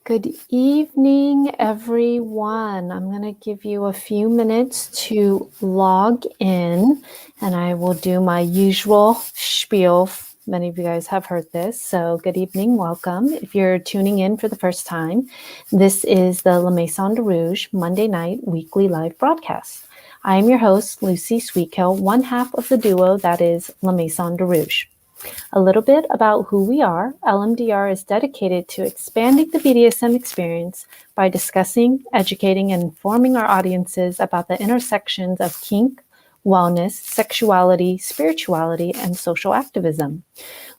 Good evening, everyone. I'm going to give you a few minutes to log in, and I will do my usual spiel. Many of you guys have heard this, so good evening, welcome. If you're tuning in for the first time, this is the La Maison de Rouge Monday night weekly live broadcast. I am your host, Lucy Sweetkill, one half of the duo that is La Maison de Rouge. A little bit about who we are. LMDR is dedicated to expanding the BDSM experience by discussing, educating, and informing our audiences about the intersections of kink, wellness, sexuality, spirituality, and social activism.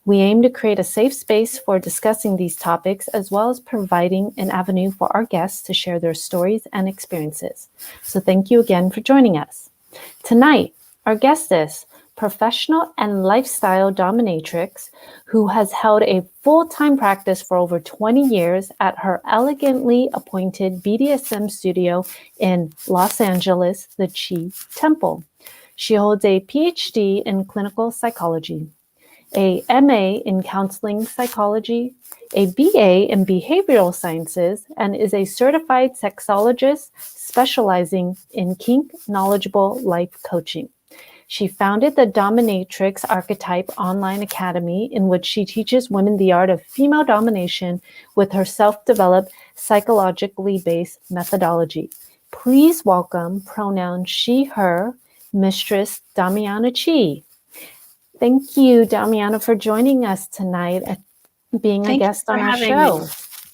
We aim to create a safe space for discussing these topics, as well as providing an avenue for our guests to share their stories and experiences. So thank you again for joining us. Tonight, our guest is professional and lifestyle dominatrix who has held a full-time practice for over 20 years at her elegantly appointed BDSM studio in Los Angeles, the Chi Temple. She holds a Ph.D. in clinical psychology, a MA in counseling psychology, a BA in behavioral sciences, and is a certified sexologist specializing in kink-knowledgeable life coaching. She founded the Dominatrix Archetype online academy, in which she teaches women the art of female domination with her self-developed, psychologically based methodology. Please welcome pronoun she, her, Mistress Damiana Chi. Thank you, Damiana, for joining us tonight and being a guest on our show.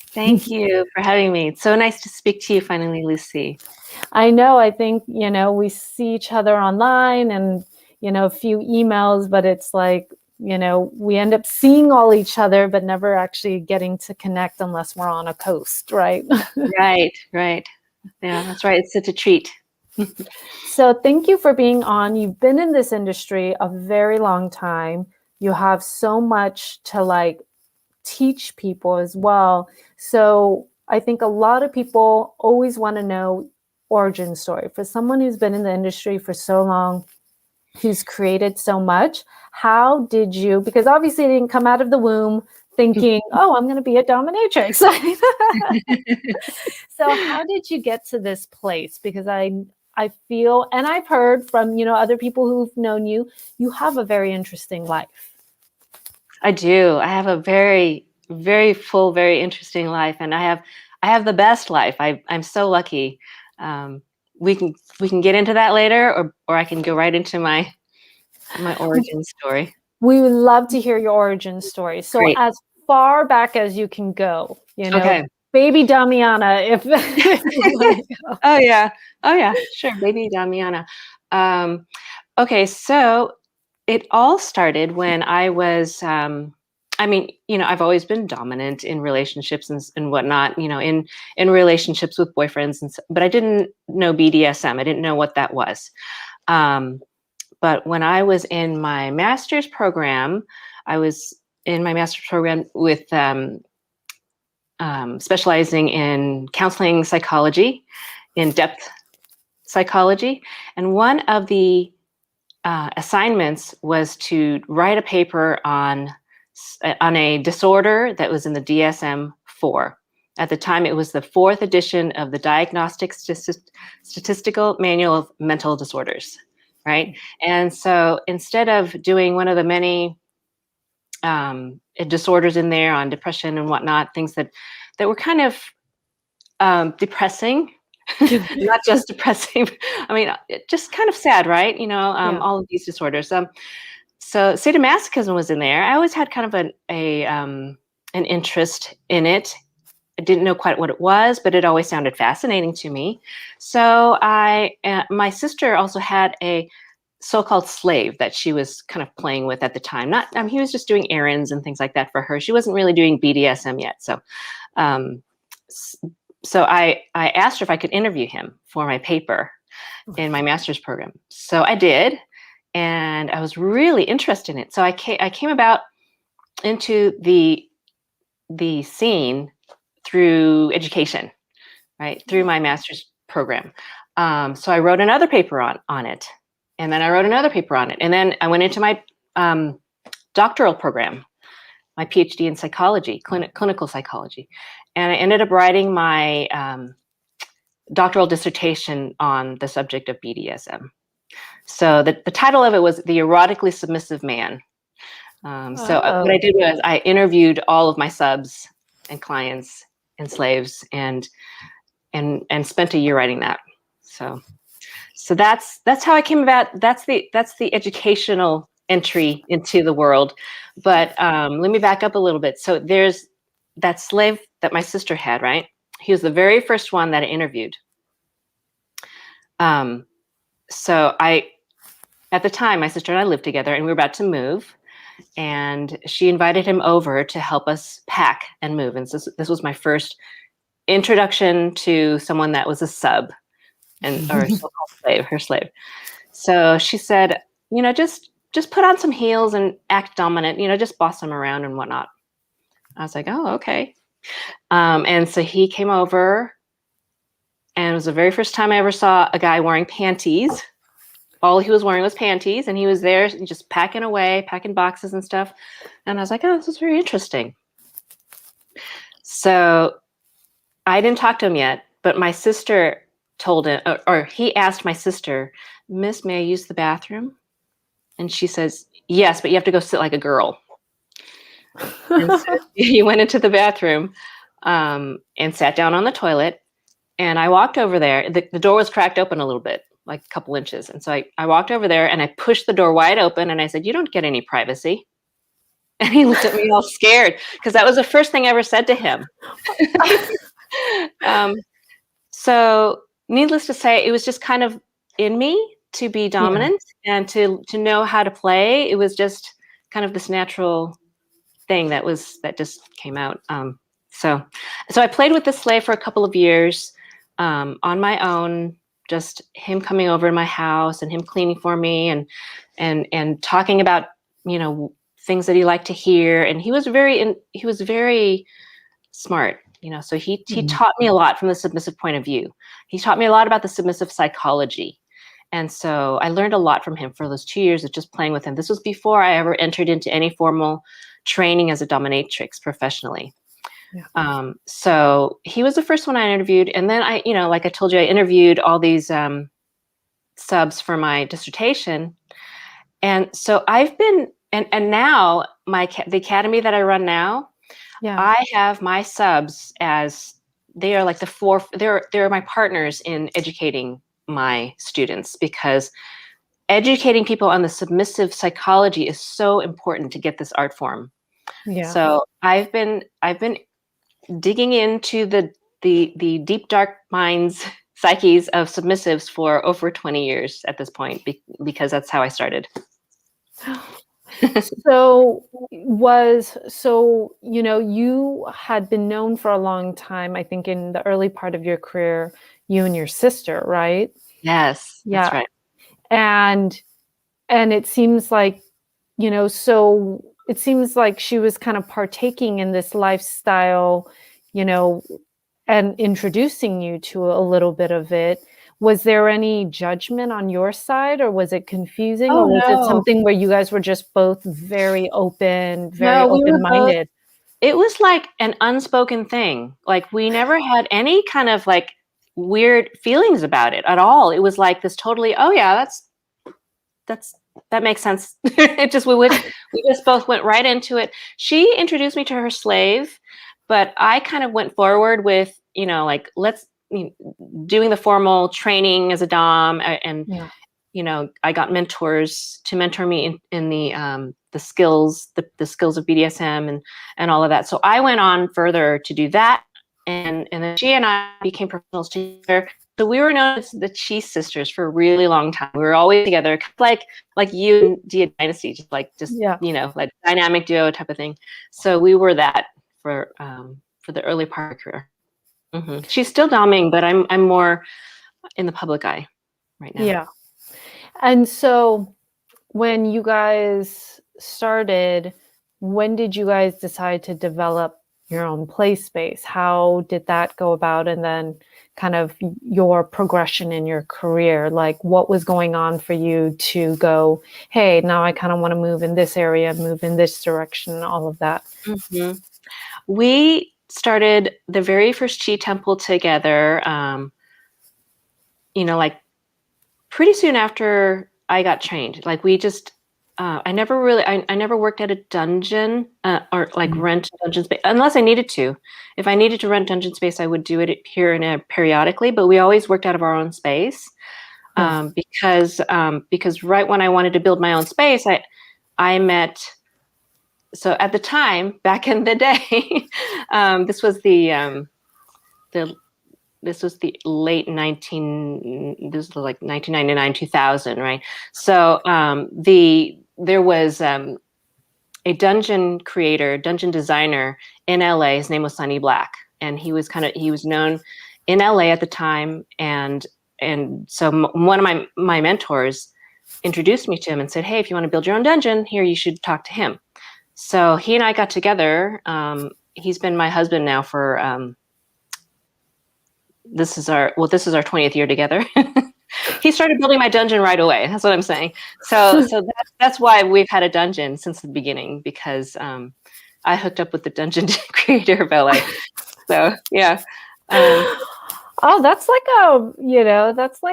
Thank you for having me. It's so nice to speak to you finally, Lucy. I know, I think, we see each other online and, a few emails, but it's like, we end up seeing all each other, but never actually getting to connect unless we're on a coast, right? Right. Yeah, that's right. It's such a treat. So thank you for being on. You've been in this industry a very long time. You have so much to teach people as well. So I think a lot of people always want to know origin story. For someone who's been in the industry for so long, who's created so much, how did you, because obviously you didn't come out of the womb thinking, oh, I'm going to be a dominatrix. So how did you get to this place? Because I feel, and I've heard from, other people who've known you, you have a very interesting life. I do. I have a very, very full, very interesting life, and I have the best life. I'm so lucky. We can get into that later, or I can go right into my origin story. We would love to hear your origin story. So Great. As far back as you can go, okay. Baby Damiana, if you want to go. Oh yeah, sure, Baby Damiana. Okay, so it all started when I was, I've always been dominant in relationships and whatnot, in relationships with boyfriends, but I didn't know BDSM. I didn't know what that was. But when I was in my master's program, with specializing in counseling psychology, in-depth psychology, and one of the assignments was to write a paper on a disorder that was in the DSM-4. At the time, it was the 4th edition of the Diagnostic Statistical Manual of Mental Disorders, right? And so instead of doing one of the many disorders in there on depression and whatnot, things that were kind of depressing, not just depressing. Just kind of sad, right? All of these disorders. So sadomasochism was in there. I always had kind of an interest in it. I didn't know quite what it was, but it always sounded fascinating to me. So my sister also had a so-called slave that she was kind of playing with at the time. He was just doing errands and things like that for her. She wasn't really doing BDSM yet. So I asked her if I could interview him for my paper in my master's program. So I did, and I was really interested in it. So I came about into the scene through education, right? Through my master's program. So I wrote another paper on it, and then I wrote another paper on it, and then I went into my doctoral program, my Ph.D. in psychology, clinical psychology. and I ended up writing my doctoral dissertation on the subject of BDSM. So the title of it was The Erotically Submissive Man. So what I did was I interviewed all of my subs and clients and slaves and spent a year writing that. So that's how I came about. That's the educational entry into the world. But let me back up a little bit. So there's that slave that my sister had, right? He was the very first one that I interviewed. So at the time, my sister and I lived together, and we were about to move. And she invited him over to help us pack and move. And so this was my first introduction to someone that was a sub or a so-called slave, her slave. So she said, just put on some heels and act dominant, just boss them around and whatnot. I was like, oh, okay. And so he came over, and it was the very first time I ever saw a guy wearing panties. All he was wearing was panties, and he was there just packing away, packing boxes and stuff. And I was like, oh, this is very interesting. So I didn't talk to him yet, but my sister told him, or he asked my sister, Miss, may I use the bathroom? And she says, yes, but you have to go sit like a girl. And so he went into the bathroom and sat down on the toilet. And I walked over there. The door was cracked open a little bit, like a couple inches. And so I walked over there and I pushed the door wide open and I said, you don't get any privacy. And he looked at me all scared because that was the first thing I ever said to him. So needless to say, it was just kind of in me to be dominant and to know how to play. It was just kind of this natural thing that just came out. So I played with the slave for a couple of years on my own, just him coming over to my house and him cleaning for me and talking about, things that he liked to hear. And he was very smart, so he taught me a lot from the submissive point of view. He taught me a lot about the submissive psychology. And so I learned a lot from him for those 2 years of just playing with him. This was before I ever entered into any formal training as a dominatrix professionally. Yeah. So he was the first one I interviewed. And then I, like I told you, I interviewed all these subs for my dissertation. And so I've been, and now the academy that I run now, I have my subs as they are like they're my partners in educating my students, because educating people on the submissive psychology is so important to get this art form. Yeah. So I've been digging into the deep dark minds, psyches of submissives for over 20 years at this point, because that's how I started. You had been known for a long time, I think in the early part of your career, you and your sister, right? Yes, that's right. And it seems like, so it seems like she was kind of partaking in this lifestyle, and introducing you to a little bit of it. Was there any judgment on your side, or was it confusing, or was it something where you guys were just both very open, open-minded? It was like an unspoken thing. Like we never had any kind of like weird feelings about it at all. It was like this totally, oh yeah, that makes sense. We just both went right into it. She introduced me to her slave, but I kind of went forward with, like doing the formal training as a dom, and I got mentors to mentor me in the skills, the skills of BDSM and all of that. So I went on further to do that, and then she and I became professionals together. So we were known as the Chi sisters for a really long time. We were always together, like you and Dia Dynasty, just like dynamic duo type of thing. So we were that for the early part of her career. Mm-hmm. She's still doming, but I'm more in the public eye right now. Yeah. And so when you guys started, when did you guys decide to develop your own play space? How did that go about? And then kind of your progression in your career, like what was going on for you to go, hey, now I kind of want to move in this area, move in this direction, all of that. Mm-hmm. We started the very first Chi temple together, like pretty soon after I got trained. Like we just, I never worked at a dungeon or like rent a dungeon space unless I needed to. If I needed to rent dungeon space, I would do it here and there periodically, but we always worked out of our own space. Because right when I wanted to build my own space, I met, so at the time, back in the day, this was the late this was like 1999, 2000, right? So there was a dungeon creator, dungeon designer in LA. His name was Sonny Black, and he was known in LA at the time. And so one of my mentors introduced me to him and said, "Hey, if you want to build your own dungeon, here, you should talk to him." So he and I got together. He's been my husband now for this is our 20th year together. He started building my dungeon right away. That's what I'm saying. So that's why we've had a dungeon since the beginning, because I hooked up with the dungeon creator of LA. So yeah. Oh, that's like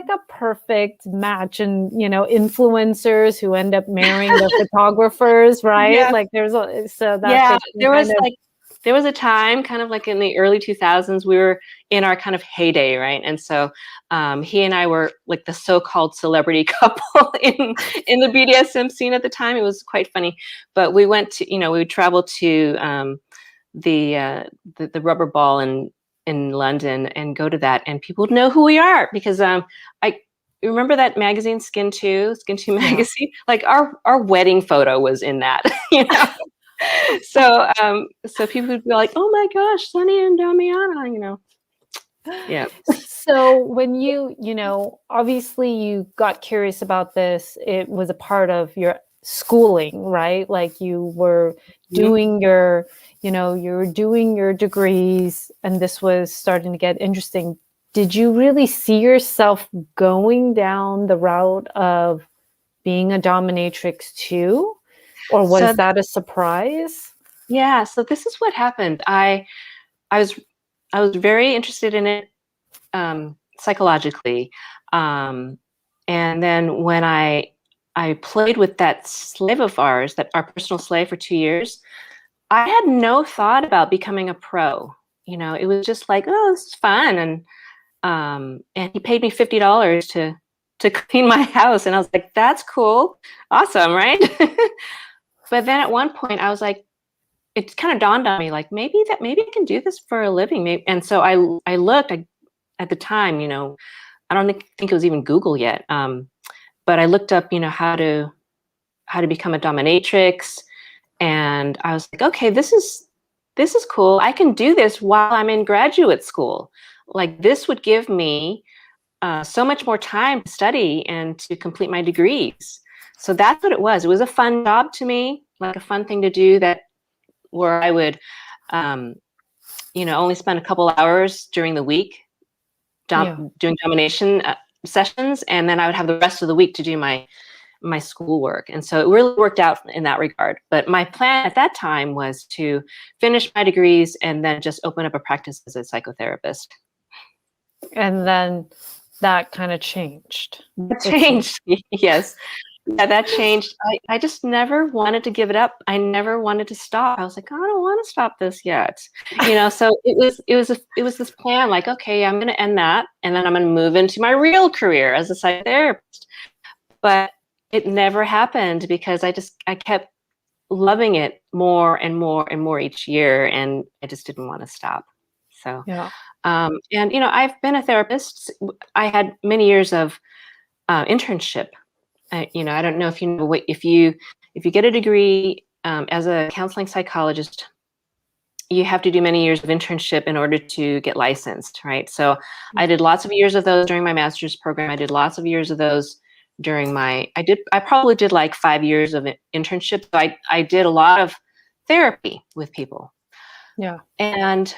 a perfect match. And, influencers who end up marrying the photographers, right? Yeah. Like there was a time kind of like in the early 2000s, we were in our kind of heyday, right? And so he and I were like the so-called celebrity couple in the BDSM scene at the time. It was quite funny. But we went to, we would travel to the rubber ball in London and go to that, and people would know who we are, because I remember that magazine Skin 2 magazine. Like our wedding photo was in that, So people would be like, "Oh my gosh, Sunny and Damiana," Yeah. So when you obviously you got curious about this, it was a part of your schooling, right? Like you were doing your degrees, and this was starting to get interesting. Did you really see yourself going down the route of being a dominatrix too? Or was that a surprise? Yeah, so this is what happened. I was very interested in it psychologically. And then when I played with that slave of ours, that our personal slave, for 2 years, I had no thought about becoming a pro. It was just like, oh, this is fun. And he paid me $50 to clean my house. And I was like, that's cool. Awesome, right? But then at one point I was like, it kind of dawned on me, like, maybe I can do this for a living. And so I looked at the time, I don't think it was even Google yet. But I looked up, how to become a dominatrix. And I was like, okay, this is cool. I can do this while I'm in graduate school. Like, this would give me so much more time to study and to complete my degrees. So that's what it was. It was a fun job to me, like a fun thing to do, where I would, only spend a couple hours during the week doing domination sessions, and then I would have the rest of the week to do my schoolwork. And so it really worked out in that regard. But my plan at that time was to finish my degrees and then just open up a practice as a psychotherapist. And then that kind of changed. That changed. Yes. Yeah, that changed. I just never wanted to give it up. I never wanted to stop. I was like, I don't want to stop this yet. So it was this plan, like, okay, I'm going to end that, and then I'm going to move into my real career as a psychotherapist. But it never happened, because I kept loving it more and more and more each year, and I just didn't want to stop. So, and I've been a therapist. I had many years of internship. I don't know if you know, if you get a degree as a counseling psychologist, you have to do many years of internship in order to get licensed, right? So I did lots of years of those during my master's program. I did lots of years of those during I probably did like 5 years of internship. So I did a lot of therapy with people. Yeah. And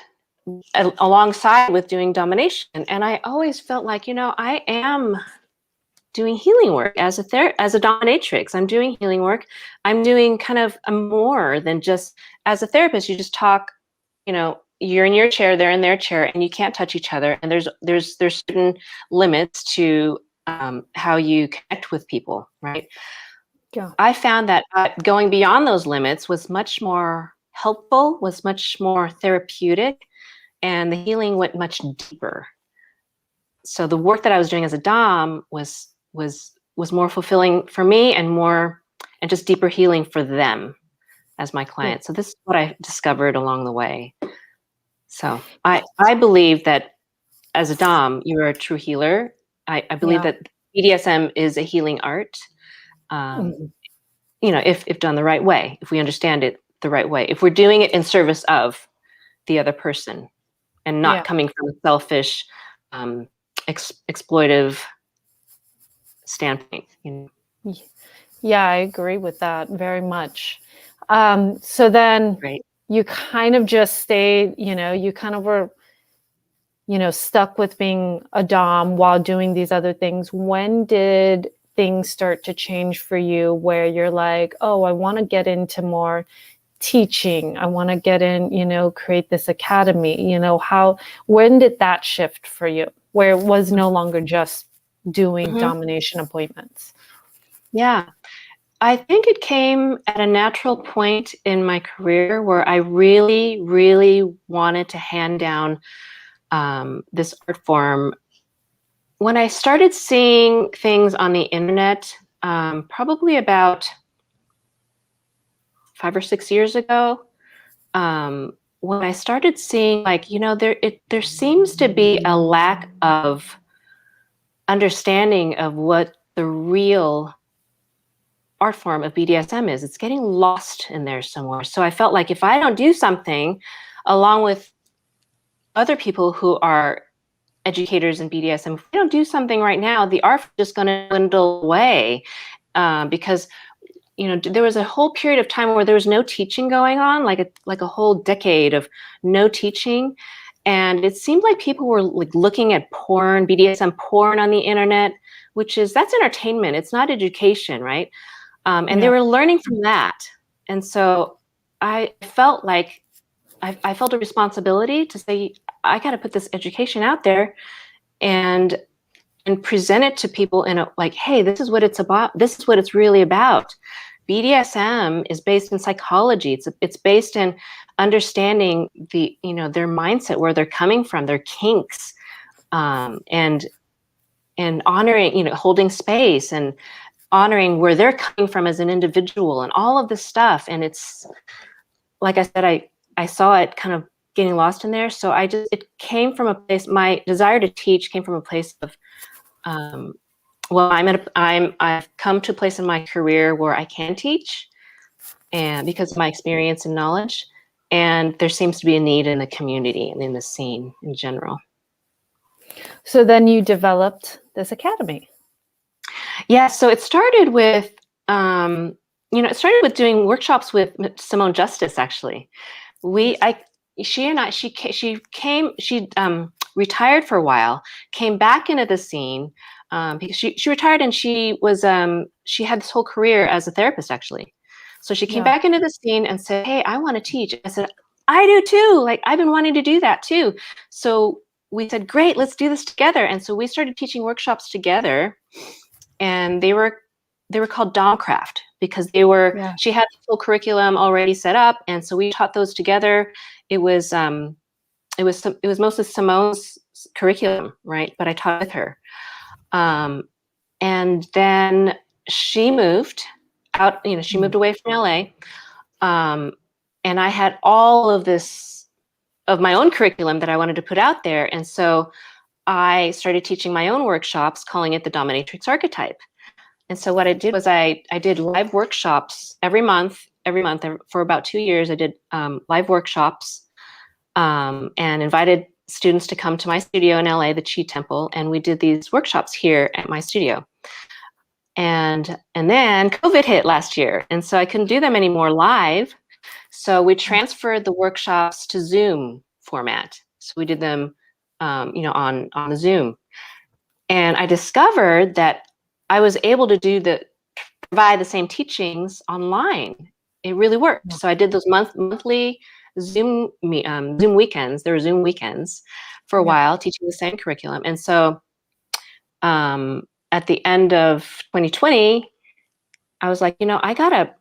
alongside with doing domination. And I always felt like, I am doing healing work as a dominatrix. I'm doing healing work. I'm doing kind of more than just, as a therapist, you just talk, you're in your chair, they're in their chair, and you can't touch each other. And there's certain limits to how you connect with people, right? Yeah. I found that going beyond those limits was much more helpful, was much more therapeutic, and the healing went much deeper. So the work that I was doing as a Dom was more fulfilling for me and just deeper healing for them as my client. So this is what I discovered along the way. So I believe that as a Dom, you are a true healer. I believe that BDSM is a healing art. You know, if done the right way, if we understand it the right way, if we're doing it in service of the other person and not coming from a selfish, exploitive standpoint. You know? Yeah, I agree with that very much. So then you kind of just stayed, you kind of were, stuck with being a Dom while doing these other things. When did things start to change for you where you're like, oh, I want to get into more teaching. I want to get in, create this academy, when did that shift for you where it was no longer just doing domination appointments? Yeah. I think it came at a natural point in my career where I really, really wanted to hand down this art form. When I started seeing things on the internet, probably about 5 or 6 years ago, when I started seeing, like, there seems to be a lack of understanding of what the real art form of BDSM is. It's getting lost in there somewhere. So I felt like if I don't do something along with other people who are educators in BDSM, if we don't do something right now, the art is just going to dwindle away because there was a whole period of time where there was no teaching going on, like a whole decade of no teaching. And it seemed like people were like looking at porn, BDSM porn on the internet, that's entertainment. It's not education, right? And they were learning from that. And so I felt like I felt a responsibility to say, I got to put this education out there and present it to people in a like, hey, this is what it's about. This is what it's really about. BDSM is based in psychology. It's based in understanding their mindset, where they're coming from, their kinks, and honoring, holding space and honoring where they're coming from as an individual and all of this stuff. And it's, like I said, I saw it kind of getting lost in there. So it came from a place, my desire to teach came from a place of, I've come to a place in my career where I can teach, and because of my experience and knowledge, and there seems to be a need in the community and in the scene in general. So then you developed this academy. Yeah, so it started with, doing workshops with Simone Justice. Actually, she retired for a while, came back into the scene because she retired, and she had this whole career as a therapist, actually. So she came back into the scene and said, "Hey, I want to teach." I said, "I do too. Like, I've been wanting to do that too." So we said, "Great, let's do this together." And so we started teaching workshops together. And they were called Domcraft because she had the full curriculum already set up, and so we taught those together. It was mostly Simone's curriculum, right? But I taught with her, and then she moved out. She moved away from LA, and I had all of this of my own curriculum that I wanted to put out there, and so I started teaching my own workshops, calling it the Dominatrix Archetype. And so what I did was I did live workshops every month for about 2 years. I did live workshops and invited students to come to my studio in LA, the Chi Temple, and we did these workshops here at my studio. And then COVID hit last year, and so I couldn't do them anymore live. So we transferred the workshops to Zoom format. So we did them on the Zoom. And I discovered that I was able to provide the same teachings online. It really worked. So I did those monthly Zoom weekends. There were Zoom weekends for a while, teaching the same curriculum. And so at the end of 2020, I was like, I gotta,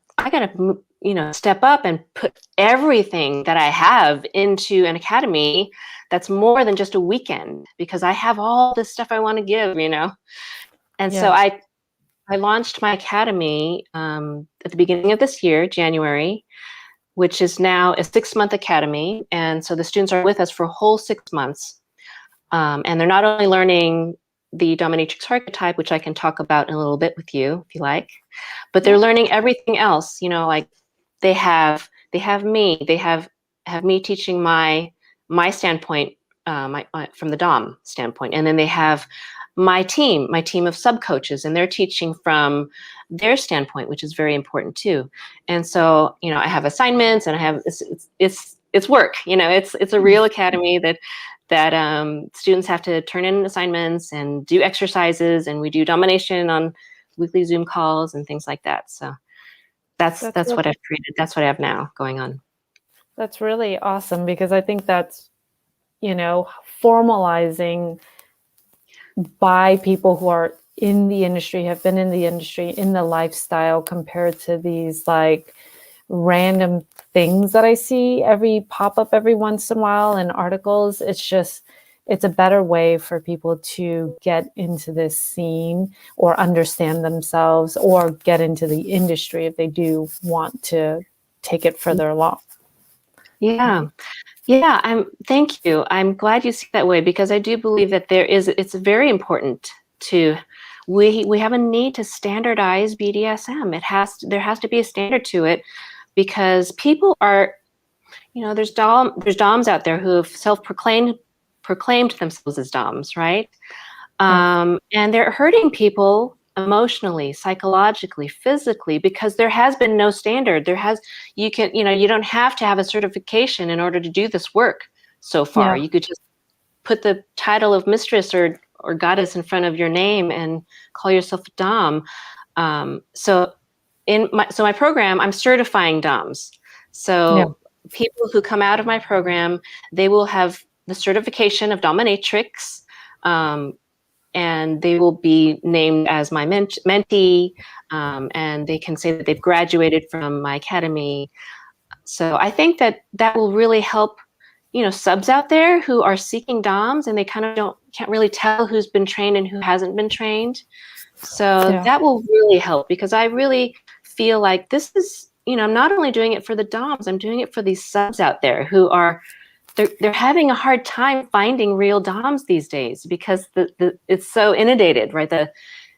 step up and put everything that I have into an academy that's more than just a weekend, because I have all this stuff I want to give, And so I launched my academy at the beginning of this year, January, which is now a 6-month academy. And so the students are with us for a whole 6 months. And they're not only learning the Dominatrix archetype, which I can talk about in a little bit with you if you like, but they're learning everything else. Like they have me, they have me teaching my standpoint, from the Dom standpoint, and then they have my team of sub coaches, and they're teaching from their standpoint, which is very important too. And so, I have assignments, and I have it's work. It's a real academy that students have to turn in assignments and do exercises, and we do domination on weekly Zoom calls and things like that. So that's what I've created. That's what I have now going on. That's really awesome, because I think that's, formalizing by people who are in the industry, have been in the industry, in the lifestyle, compared to these like random things that I see pop up every once in a while in articles. It's a better way for people to get into this scene or understand themselves or get into the industry if they do want to take it further along. Yeah. Yeah, thank you. I'm glad you see it that way, because I do believe that it's very important we have a need to standardize BDSM. There has to be a standard to it, because people are, there's DOMs out there who have proclaimed themselves as DOMs, right? And they're hurting people emotionally, psychologically, physically, because there has been no standard. You don't have to have a certification in order to do this work so far. You could just put the title of mistress or goddess in front of your name and call yourself a Dom. So my program, I'm certifying DOMs. So people who come out of my program, they will have the certification of Dominatrix, and they will be named as my mentee, and they can say that they've graduated from my academy. So I think that will really help, subs out there who are seeking DOMs, and they kind of can't really tell who's been trained and who hasn't been trained. So that will really help, because I really feel like this is, I'm not only doing it for the DOMs, I'm doing it for these subs out there who are, they're having a hard time finding real DOMs these days, because it's so inundated, right? The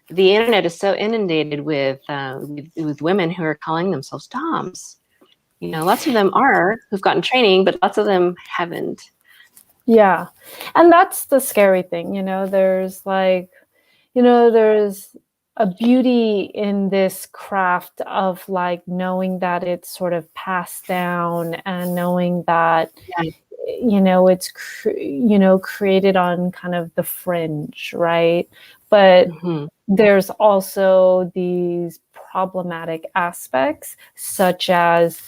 internet is so inundated with women who are calling themselves DOMs. Lots of them who've gotten training, but lots of them haven't. Yeah, and that's the scary thing. There's there's a beauty in this craft of like knowing that it's sort of passed down, and knowing that it's created on kind of the fringe, right? But there's also these problematic aspects, such as,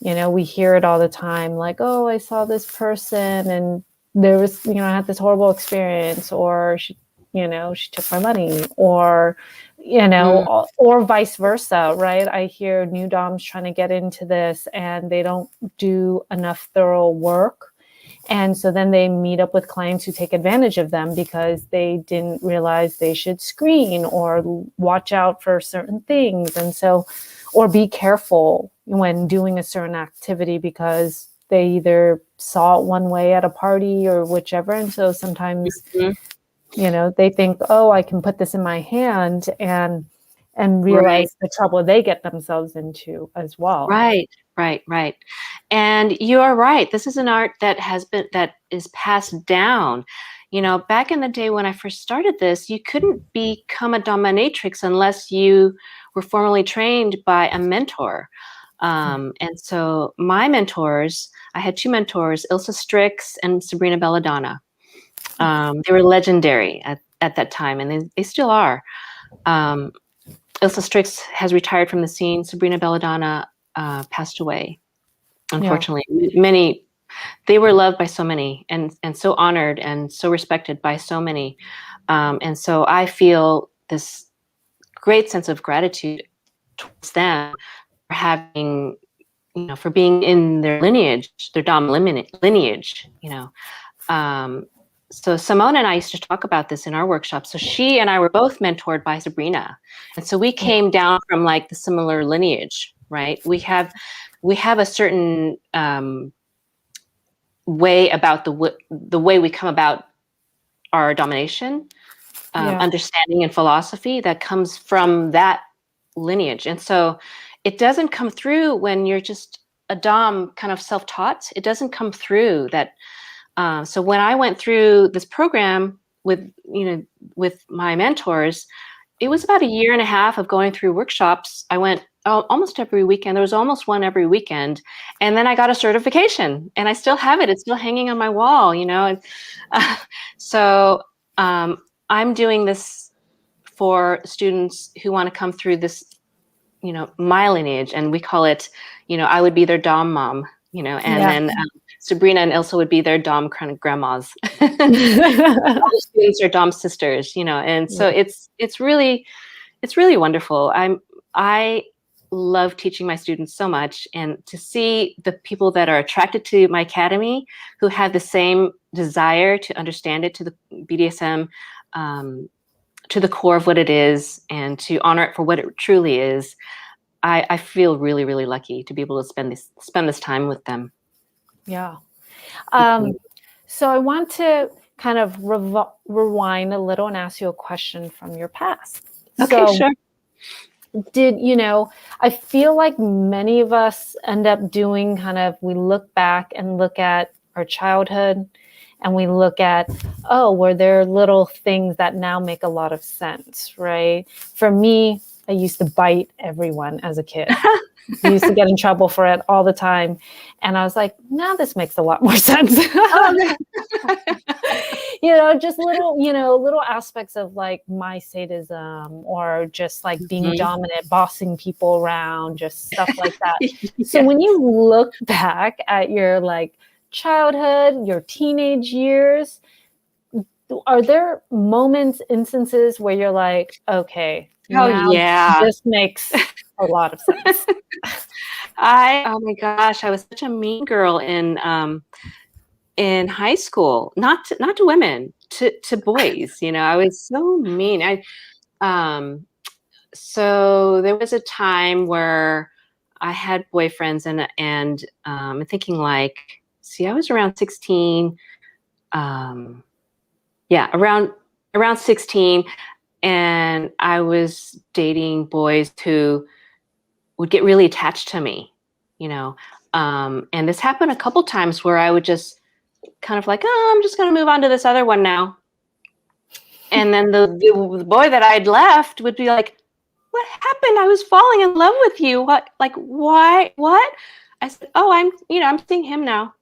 we hear it all the time, like, oh, I saw this person and there was, I had this horrible experience, or she took my money, or, or vice versa, right? I hear new DOMs trying to get into this and they don't do enough thorough work. And so then they meet up with clients who take advantage of them because they didn't realize they should screen or watch out for certain things. And so, or be careful when doing a certain activity because they either saw it one way at a party or whichever. And so sometimes, they think, oh, I can put this in my hand, and realize the trouble they get themselves into as well. Right. And you're right. This is an art that is passed down. Back in the day when I first started this, you couldn't become a dominatrix unless you were formally trained by a mentor. And so my mentors, I had 2 mentors, Ilsa Strix and Sabrina Belladonna. They were legendary at that time, and they still are. Ilsa Strix has retired from the scene. Sabrina Belladonna passed away. unfortunately. Many, they were loved by so many, and so honored and so respected by so many. And so I feel this great sense of gratitude towards them for having, for being in their lineage, their Dom lineage, So Simone and I used to talk about this in our workshop. So she and I were both mentored by Sabrina. And so we came down from like the similar lineage, right? We have a certain way about the way we come about our domination, understanding and philosophy that comes from that lineage. And so it doesn't come through when you're just a Dom kind of self-taught. It doesn't come through that. So when I went through this program with my mentors, it was about 1.5 years of going through workshops. I went almost every weekend. There was almost one every weekend. And then I got a certification, and I still have it. It's still hanging on my wall, And, so I'm doing this for students who want to come through this, my lineage, and we call it, I would be their Dom mom, and then Sabrina and Ilsa would be their Dom kind of grandmas. All the students are Dom sisters, and so it's really wonderful. I love teaching my students so much, and to see the people that are attracted to my academy who have the same desire to understand it, to the BDSM, to the core of what it is, and to honor it for what it truly is. I feel really, really lucky to be able to spend this time with them. Yeah. So I want to kind of rewind a little and ask you a question from your past. Okay, sure. I feel like many of us end up doing we look back and look at our childhood, and we look at, were there little things that now make a lot of sense, right? For me, I used to bite everyone as a kid. I used to get in trouble for it all the time. And I was like, now this makes a lot more sense. Just little aspects of like my sadism, or just like being dominant, bossing people around, just stuff like that. So when you look back at your like childhood, your teenage years, are there instances where you're like, okay, this makes a lot of sense? Oh my gosh, I was such a mean girl in high school. Not to women, to boys. I was so mean. So there was a time where I had boyfriends, and I'm thinking like, I was around 16. Around 16, and I was dating boys who would get really attached to me, and this happened a couple times where I would just kind of like, I'm just going to move on to this other one now. And then the boy that I'd left would be like, what happened? I was falling in love with you. What? Like, why? What? I said, I'm seeing him now.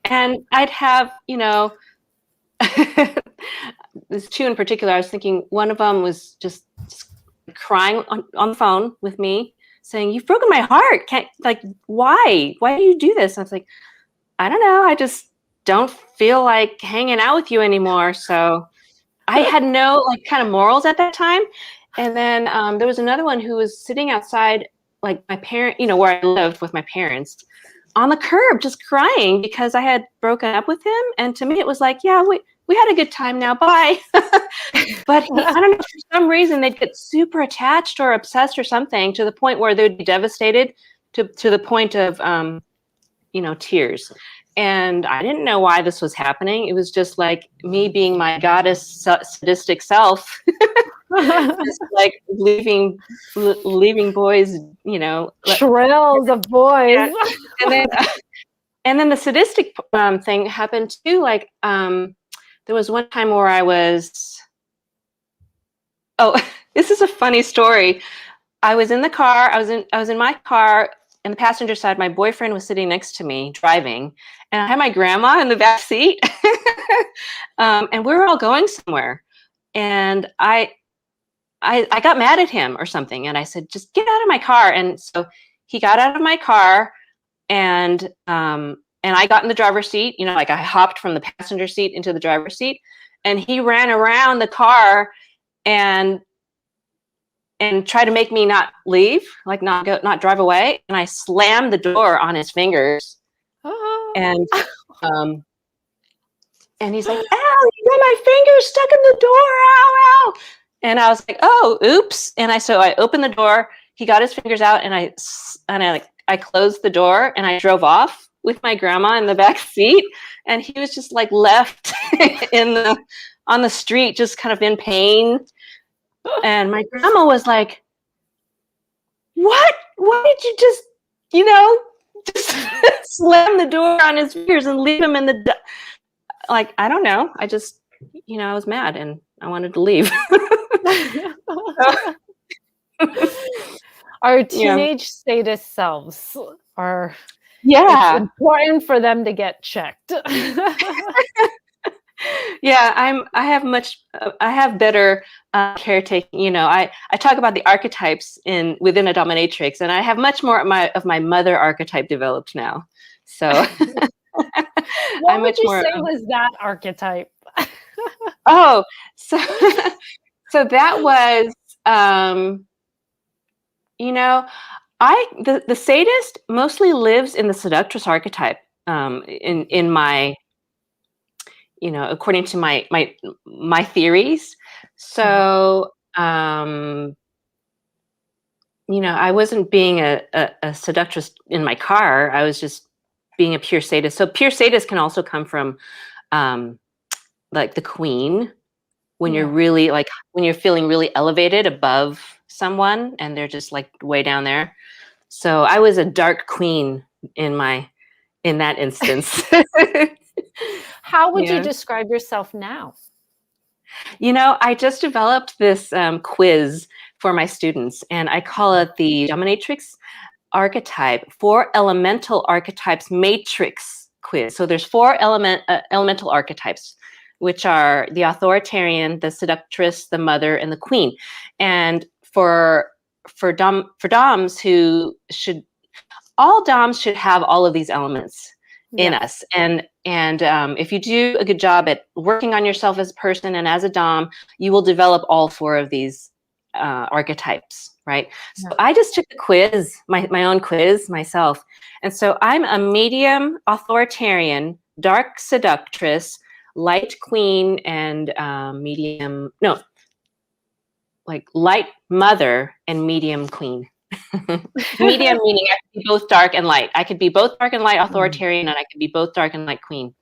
And I'd have, there's two in particular. I was thinking one of them was just crying on the phone with me, saying, "You've broken my heart. Why? Why do you do this?" And I was like, I don't know. I just don't feel like hanging out with you anymore. So I had no kind of morals at that time. And then there was another one who was sitting outside, like my parent, where I lived with my parents, on the curb, just crying because I had broken up with him. And to me, it was like, yeah, we had a good time now. Bye. But I don't know, for some reason, they'd get super attached or obsessed or something, to the point where they would be devastated to the point of, tears. And I didn't know why this was happening. It was just like me being my goddess sadistic self, just like leaving boys, trails of boys. Yeah. And then the sadistic thing happened too. Like there was one time where I was, this is a funny story. I was in the car. I was in my car. In the passenger side, my boyfriend was sitting next to me driving, and I had my grandma in the back seat. And we were all going somewhere. And I got mad at him or something. And I said, just get out of my car. And so he got out of my car, and I got in the driver's seat, you know, like I hopped from the passenger seat into the driver's seat, and he ran around the car and tried to make me not leave, like not drive away. And I slammed the door on his fingers. And and he's like, "Ow, you got my fingers stuck in the door, ow, ow." And I was like, "Oh, oops." And I opened the door, he got his fingers out, and I closed the door and I drove off with my grandma in the back seat, and he was just like left on the street, just kind of in pain. And my grandma was like, "What? Why did you just, you know, just slam the door on his fingers and leave him in the like, I don't know. I just, you know, I was mad and I wanted to leave." Our teenage sadist selves are, yeah, it's important for them to get checked. Yeah, I have better caretaking. You know, I talk about the archetypes within a dominatrix, and I have much more of my mother archetype developed now. So what would you say was that archetype? Oh, so that was, you know, the sadist mostly lives in the seductress archetype, in my, you know, according to my theories. So, you know, I wasn't being a seductress in my car. I was just being a pure sadist. So pure sadist can also come from, like the queen, when you're really like, when you're feeling really elevated above someone and they're just like way down there. So I was a dark queen in that instance. How would you describe yourself now? You know, I just developed this quiz for my students, and I call it the Dominatrix Archetype, 4 Elemental Archetypes Matrix Quiz. So there's 4 elemental archetypes, which are the authoritarian, the seductress, the mother, and the queen. And for doms all doms should have all of these elements in us. And if you do a good job at working on yourself as a person and as a dom, you will develop all 4 of these archetypes, right? So I just took the quiz, my own quiz myself. And so I'm a medium authoritarian, dark seductress, light queen, and light mother and medium queen. Medium meaning I could be both dark and light. I could be both dark and light authoritarian, and I could be both dark and light queen.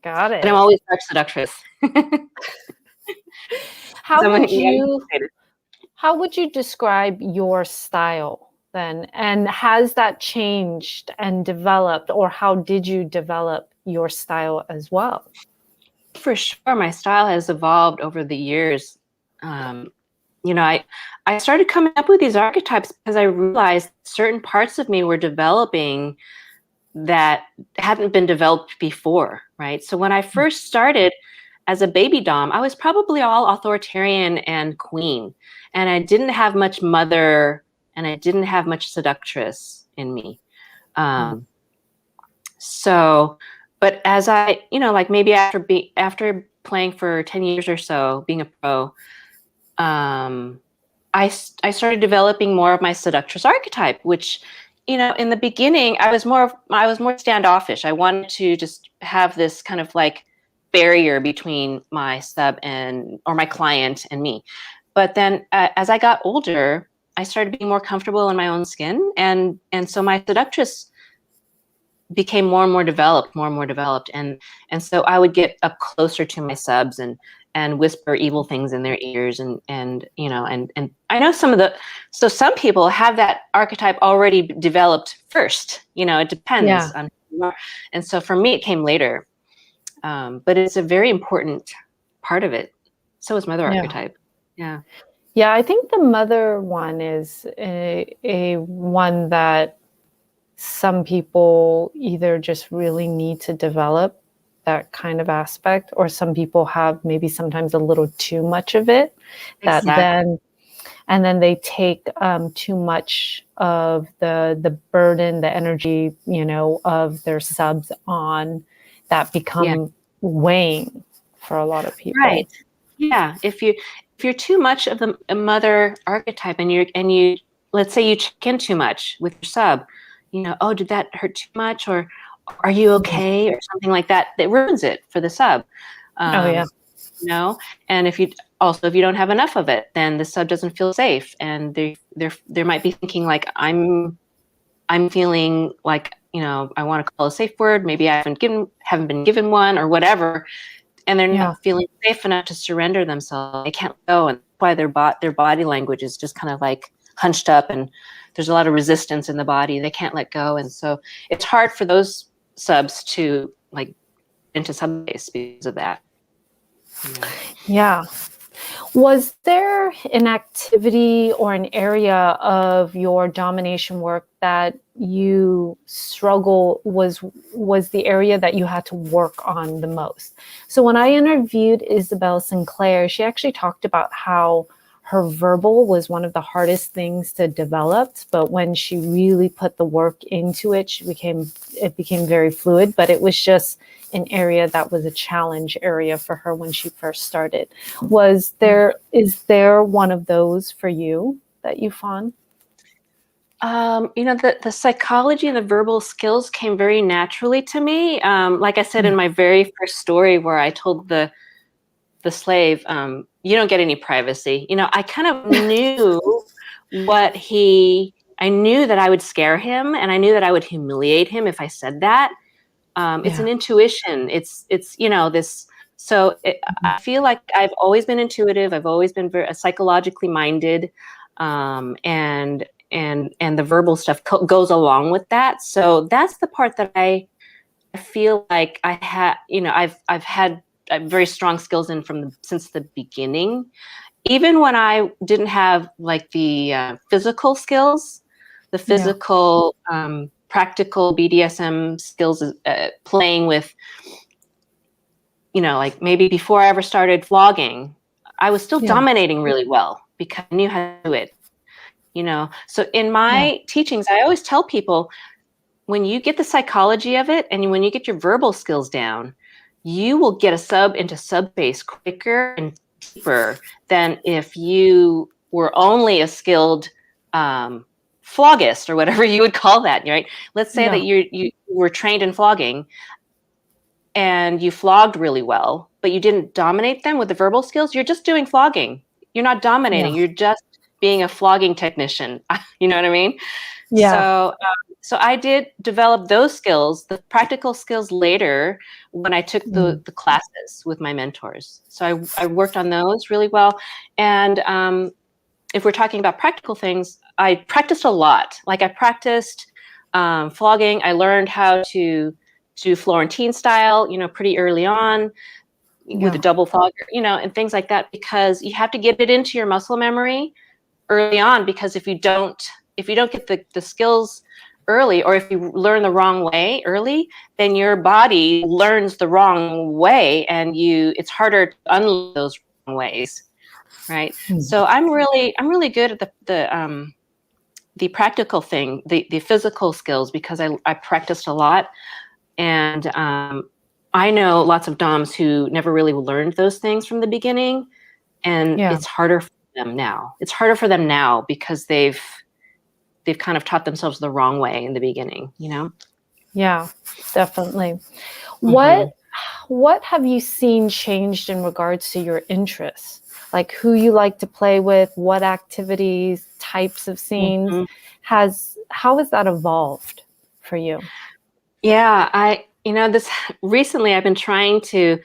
Got it. And I'm always dark seductress. How would you describe your style then? And has that changed and developed, or how did you develop your style as well? For sure, my style has evolved over the years. You know, I started coming up with these archetypes because I realized certain parts of me were developing that hadn't been developed before, right? So when I first started as a baby dom, I was probably all authoritarian and queen, and I didn't have much mother, and I didn't have much seductress in me. So, but as I, you know, like maybe after playing for 10 years or so, being a pro, I started developing more of my seductress archetype, which, you know, in the beginning, I was more standoffish. I wanted to just have this kind of like barrier between my sub or my client and me. But then as I got older, I started being more comfortable in my own skin. And so my seductress became more and more developed. And so I would get up closer to my subs and whisper evil things in their ears, and you know, and I know some people have that archetype already developed first. You know, it depends on who you are. And so for me, it came later. But it's a very important part of it. So is mother archetype. Yeah. Yeah, I think the mother one is a one that some people either just really need to develop that kind of aspect, or some people have maybe sometimes a little too much of it, that then and then they take too much of the burden, the energy, of their subs on, that become weighing for a lot of people. Right. Yeah. If you're too much of the mother archetype, and you let's say you check in too much with your sub, oh, did that hurt too much, or are you okay, or something like that, that ruins it for the sub. Oh yeah. And if you don't have enough of it, then the sub doesn't feel safe, and they might be thinking like, I'm feeling like, I want to call a safe word, maybe I haven't been given one, or whatever, and they're not feeling safe enough to surrender themselves. They can't go, and that's why their body language is just kind of like hunched up, and there's a lot of resistance in the body. They can't let go, and so it's hard for those subs to like into subspace because of that. Yeah. Was there an activity or an area of your domination work that you struggle was the area that you had to work on the most? So when I interviewed Isabel Sinclair, she actually talked about how her verbal was one of the hardest things to develop, but when she really put the work into it, it became very fluid, but it was just an area that was a challenge area for her when she first started. Is there one of those for you that you found? The psychology and the verbal skills came very naturally to me. Like I said in my very first story, where I told the slave, you don't get any privacy. I kind of knew I knew that I would scare him, and I knew that I would humiliate him if I said that. It's an intuition. It's this. So I feel like I've always been intuitive. I've always been very psychologically minded, and the verbal stuff goes along with that. So that's the part that I feel like I had. I've had very strong skills in since the beginning. Even when I didn't have like the physical skills, the physical practical BDSM skills, playing with, like maybe before I ever started vlogging, I was still dominating really well because I knew how to do it. So in my teachings, I always tell people, when you get the psychology of it and when you get your verbal skills down, you will get a sub into subspace quicker and deeper than if you were only a skilled floggist, or whatever you would call that, right? Let's say that you were trained in flogging and you flogged really well, but you didn't dominate them with the verbal skills. You're just doing flogging. You're not dominating. You're just being a flogging technician. You know what I mean? Yeah. So I did develop those skills, the practical skills, later when I took the classes with my mentors. So I worked on those really well. And if we're talking about practical things, I practiced a lot. Like I practiced flogging. I learned how to do Florentine style, pretty early on, with a double flogger, and things like that, because you have to get it into your muscle memory early on, because if you don't get the skills early, or if you learn the wrong way early, then your body learns the wrong way, and it's harder to unlearn those wrong ways, right? So I'm really good at the practical thing, the physical skills, because I practiced a lot, and I know lots of DOMs who never really learned those things from the beginning, and it's harder for them now. It's harder for them now because they've kind of taught themselves the wrong way in the beginning, Yeah, definitely. What have you seen changed in regards to your interests? Like who you like to play with, what activities, types of scenes, how has that evolved for you? Yeah, recently I've been trying to,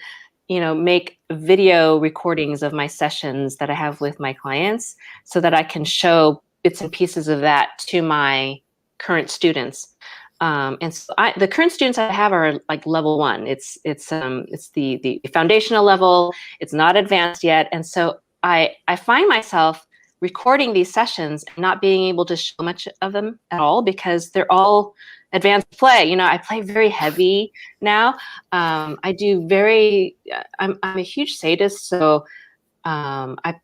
make video recordings of my sessions that I have with my clients, so that I can show bits and pieces of that to my current students. And so the current students I have are like level 1. It's the foundational level. It's not advanced yet. And so I find myself recording these sessions and not being able to show much of them at all, because they're all advanced play. I play very heavy now. I'm a huge sadist, so I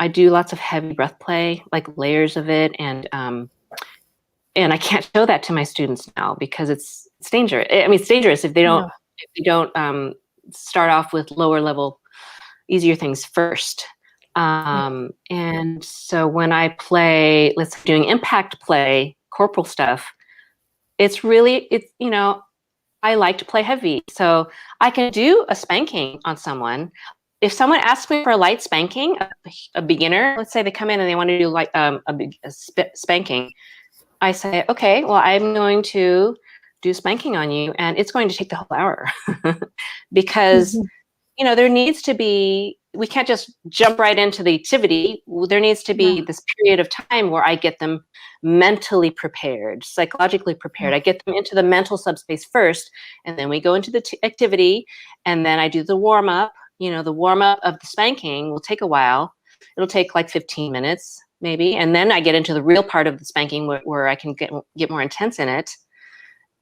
I do lots of heavy breath play, like layers of it, and I can't show that to my students now because it's dangerous. I mean, it's dangerous if they don't start off with lower level, easier things first. And so when I play, let's say doing impact play, corporal stuff, it's you know, I like to play heavy. So I can do a spanking on someone. If someone asks me for a light spanking, a beginner, let's say they come in and they want to do like a spanking, I say, okay, well, I'm going to do spanking on you, and it's going to take the whole hour because, you know, there needs to be, we can't just jump right into the activity. There needs to be this period of time where I get them mentally prepared, psychologically prepared. I get them into the mental subspace first, and then we go into the activity, and then I do the warm up. You know, the warm up of the spanking will take a while. It'll take like 15 minutes maybe, and then I get into the real part of the spanking where I can get more intense in it.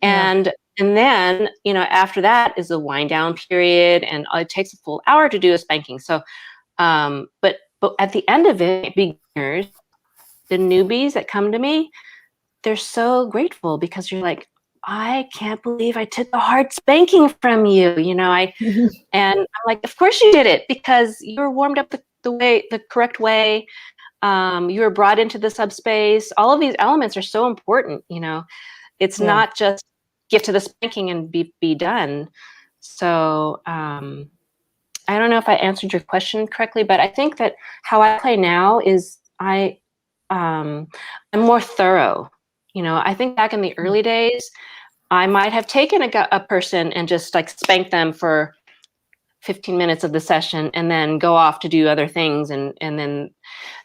And then, you know, after that is the wind down period, and it takes a full hour to do a spanking. So, but at the end of it, beginners, the newbies that come to me, they're so grateful because you're like, I can't believe I took a hard spanking from you. You know, and I'm like, of course you did it because you were warmed up the correct way. You were brought into the subspace. All of these elements are so important. You know, it's not just get to the spanking and be done. So I don't know if I answered your question correctly, but I think that how I play now is I'm more thorough. You know, I think back in the early days, I might have taken a person and just like spanked them for 15 minutes of the session and then go off to do other things. And then,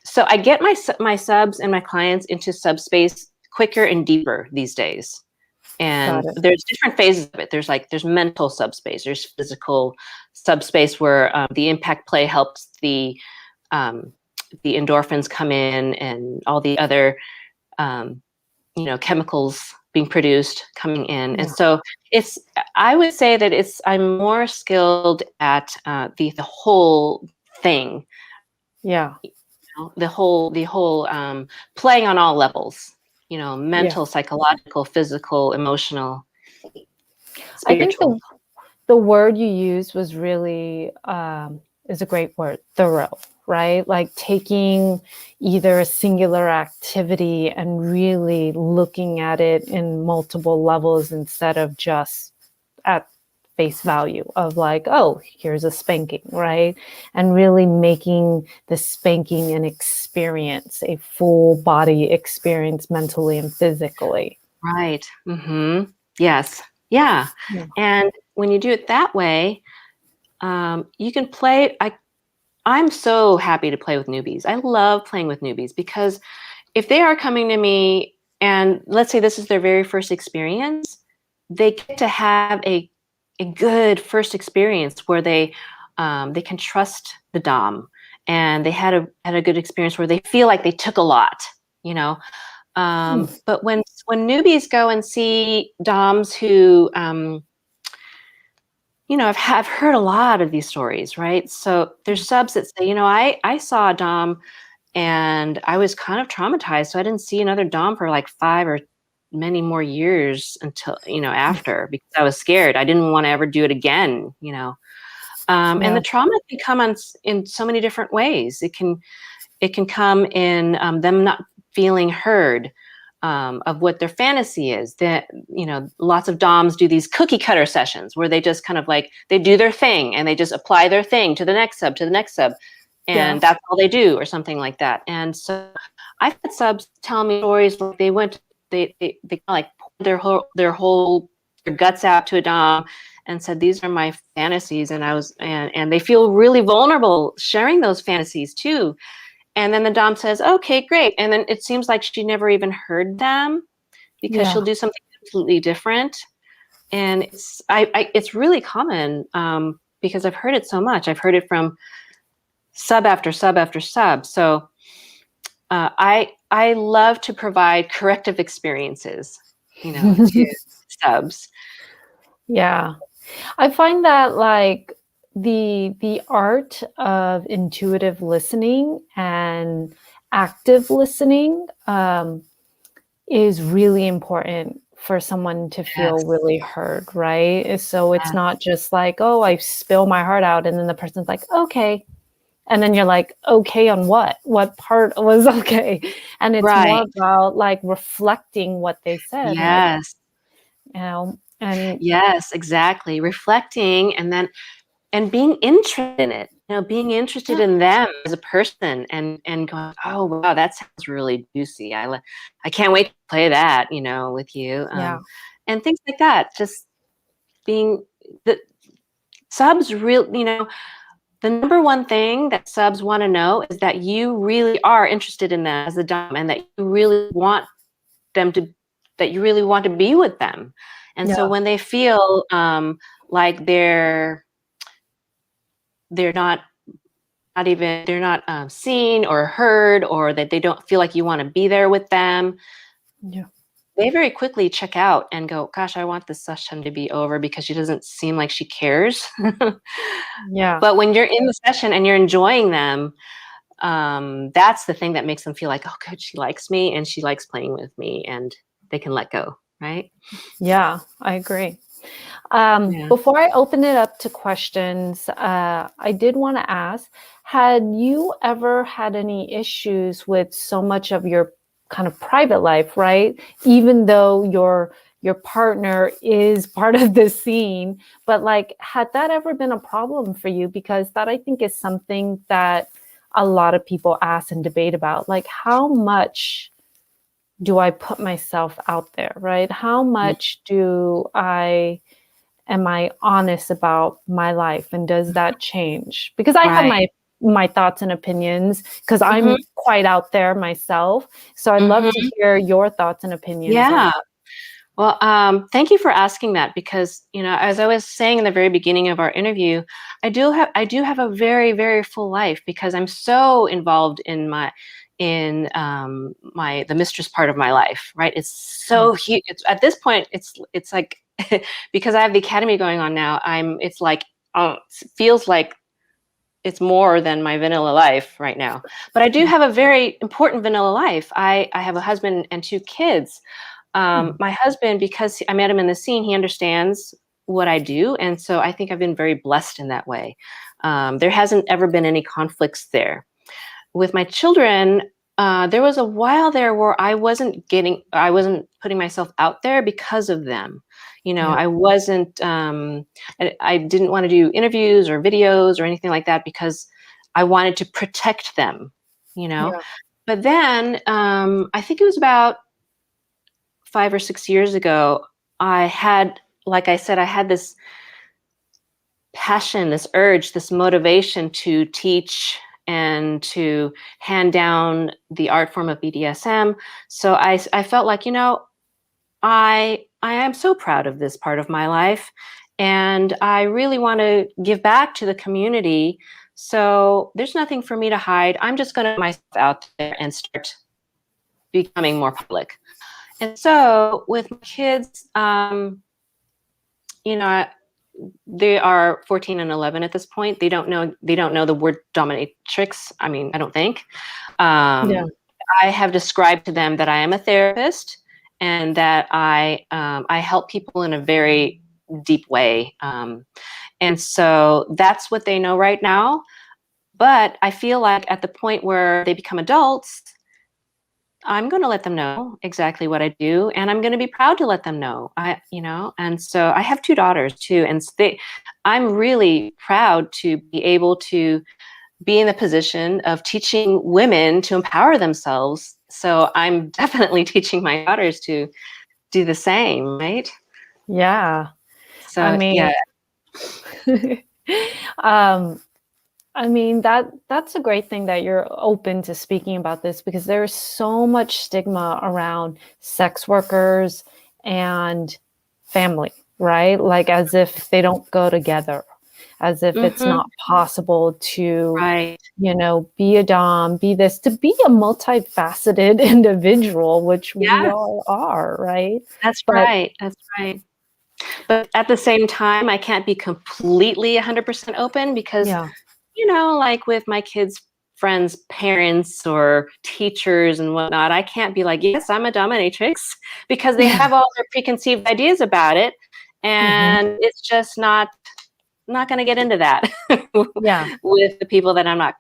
so I get my subs and my clients into subspace quicker and deeper these days. And there's different phases of it. There's mental subspace, there's physical subspace where the impact play helps the endorphins come in and all the other, you know, chemicals being produced coming in. And so I would say that I'm more skilled at the whole thing. Yeah. You know, the whole playing on all levels, you know, mental, psychological, physical, emotional, spiritual. I think the word you used was really, is a great word, thorough, right? Like taking either a singular activity and really looking at it in multiple levels instead of just at face value of like, oh, here's a spanking, right? And really making the spanking an experience, a full body experience mentally and physically. Right. Mm-hmm. Yes. Yeah. And when you do it that way, you can play. I'm so happy to play with newbies. I love playing with newbies because if they are coming to me and let's say this is their very first experience, they get to have a good first experience where they can trust the dom, and they had a good experience where they feel like they took a lot, you know. But when newbies go and see doms who you know, I've heard a lot of these stories, right? So there's subs that say, you know, I saw a dom and I was kind of traumatized, so I didn't see another dom for like 5 or many more years until, you know, after, because I was scared. I didn't want to ever do it again, you know. And the trauma can come in so many different ways. It can come in them not feeling heard. Of what their fantasy is. That, you know, lots of doms do these cookie cutter sessions where they just kind of like, they do their thing and they just apply their thing to the next sub, and that's all they do, or something like that. And so I've had subs tell me stories like they like poured their guts out to a dom and said, these are my fantasies, and they feel really vulnerable sharing those fantasies too. And then the dom says, okay, great. And then it seems like she never even heard them because she'll do something completely different. And it's really common because I've heard it so much. I've heard it from sub after sub after sub. So I love to provide corrective experiences, you know, to subs. Yeah. I find that like the art of intuitive listening and active listening is really important for someone to feel Yes. really heard, right? So it's Yes. not just like, oh, I spill my heart out, and then the person's like, okay. And then you're like, okay, on what? What part was okay? And it's more Right. about like reflecting what they said, like, Yes. and Yes, exactly. Reflecting and being interested in it, being interested yeah, in them as a person and going, oh wow, that sounds really juicy. I can't wait to play that, with you. yeah, And things like that. Just being the subs real, the number one thing that subs want to know is that you really are interested in them as a dom and that you really want them to that you really want to be with them. And so yeah, when they feel like they're not seen or heard, or that they don't feel like you want to be there with them, yeah, they very quickly check out and go, gosh, I want this session to be over because she doesn't seem like she cares. yeah, But when you're in the session and you're enjoying them, that's the thing that makes them feel like, oh good, she likes me and she likes playing with me, and they can let go, right? yeah, I agree. Yeah. Before I open it up to questions, I did want to ask, had you ever had any issues with so much of your kind of private life, right? Even though your partner is part of the scene, but like, had that ever been a problem for you? Because that I think is something that a lot of people ask and debate about. Like, how much do I put myself out there, right? How much am I honest about my life, and does that change? Because I have Right. my thoughts and opinions, because Hmm. I'm quite out there myself. So I'd love to Hmm. hear your thoughts and opinions on Yeah. that. Well, thank you for asking that, because as I was saying in the very beginning of our interview, I do have a very, very full life because I'm so involved in the mistress part of my life. Right? It's so huge. At this point, it's like because I have the academy going on now. It's like it feels like it's more than my vanilla life right now. But I do have a very important vanilla life. I have a husband and 2 kids. Hmm. My husband, because I met him in the scene, he understands what I do. And so I think I've been very blessed in that way. There hasn't ever been any conflicts there. With my children, there was a while there where I wasn't putting myself out there because of them. Yeah, I wasn't, I didn't want to do interviews or videos or anything like that because I wanted to protect them, you know. yeah, But then I think it was about 5 or 6 years ago, like I said, I had this passion, this urge, this motivation to teach and to hand down the art form of BDSM. So I felt like, I am so proud of this part of my life, and I really want to give back to the community. So there's nothing for me to hide. I'm just going to put myself out there and start becoming more public. And so with my kids, you know, they are 14 and 11 at this point. They don't know the word dominatrix. I mean, I don't think. yeah, Um, I have described to them that I am a therapist and that I help people in a very deep way. And so that's what they know right now. But I feel like at the point where they become adults, I'm going to let them know exactly what I do, and I'm going to be proud to let them know. And so I have 2 daughters too, and I'm really proud to be able to be in the position of teaching women to empower themselves. So I'm definitely teaching my daughters to do the same, right? yeah. I So mean, yeah. um, that's a great thing that you're open to speaking about this, because there's so much stigma around sex workers and family, right? Like, as if they don't go together, as if it's Hmm. not possible to, Right. be a dom, be this, to be a multifaceted individual, which we Yeah, all are, right? that's But right. That's right. But at the same time, I can't be completely 100% open because, like with my kids' friends, parents, or teachers and whatnot, I can't be like, yes, I'm a dominatrix, because they have all their preconceived ideas about it. And it's just not going to get into that with the people that I'm not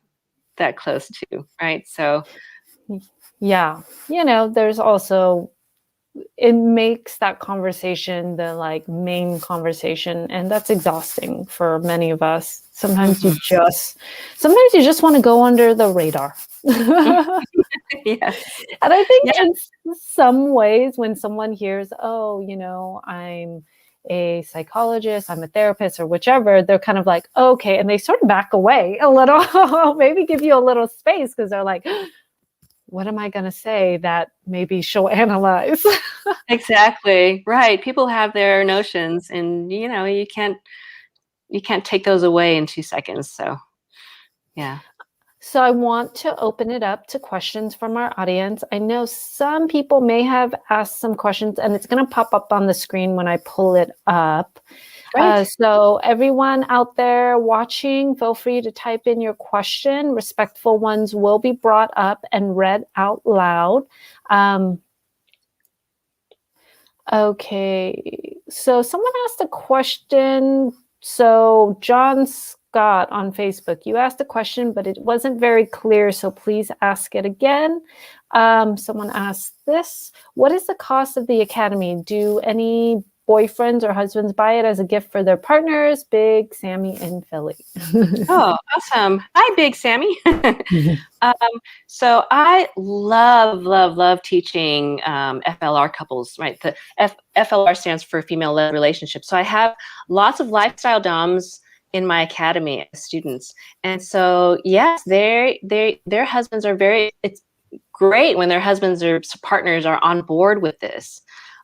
that close to, right? So there's also, it makes that conversation the like main conversation, and that's exhausting for many of us. Sometimes you just want to go under the radar. Yes. And I think in some ways, when someone hears, oh, I'm a psychologist, I'm a therapist, or whichever, they're kind of like, okay, and they sort of back away a little, maybe give you a little space, because they're like, what am I going to say that maybe she'll analyze? Exactly. Right. People have their notions, and you can't take those away in 2 seconds. So, yeah. So I want to open it up to questions from our audience. I know some people may have asked some questions, and it's going to pop up on the screen when I pull it up. Right. So everyone out there watching, feel free to type in your question. Respectful ones will be brought up and read out loud. Okay, so someone asked a question. So John Scott on Facebook, you asked a question, but it wasn't very clear, so please ask it again. Someone asked this: what is the cost of the academy? Do any boyfriends or husbands buy it as a gift for their partners? Big Sammy in Philly. Oh, awesome. Hi, Big Sammy. So I love teaching FLR couples, right? The FLR stands for female-led relationships. So I have lots of lifestyle doms in my academy as students. And so, yes, their husbands are it's great when their husbands or partners are on board with this.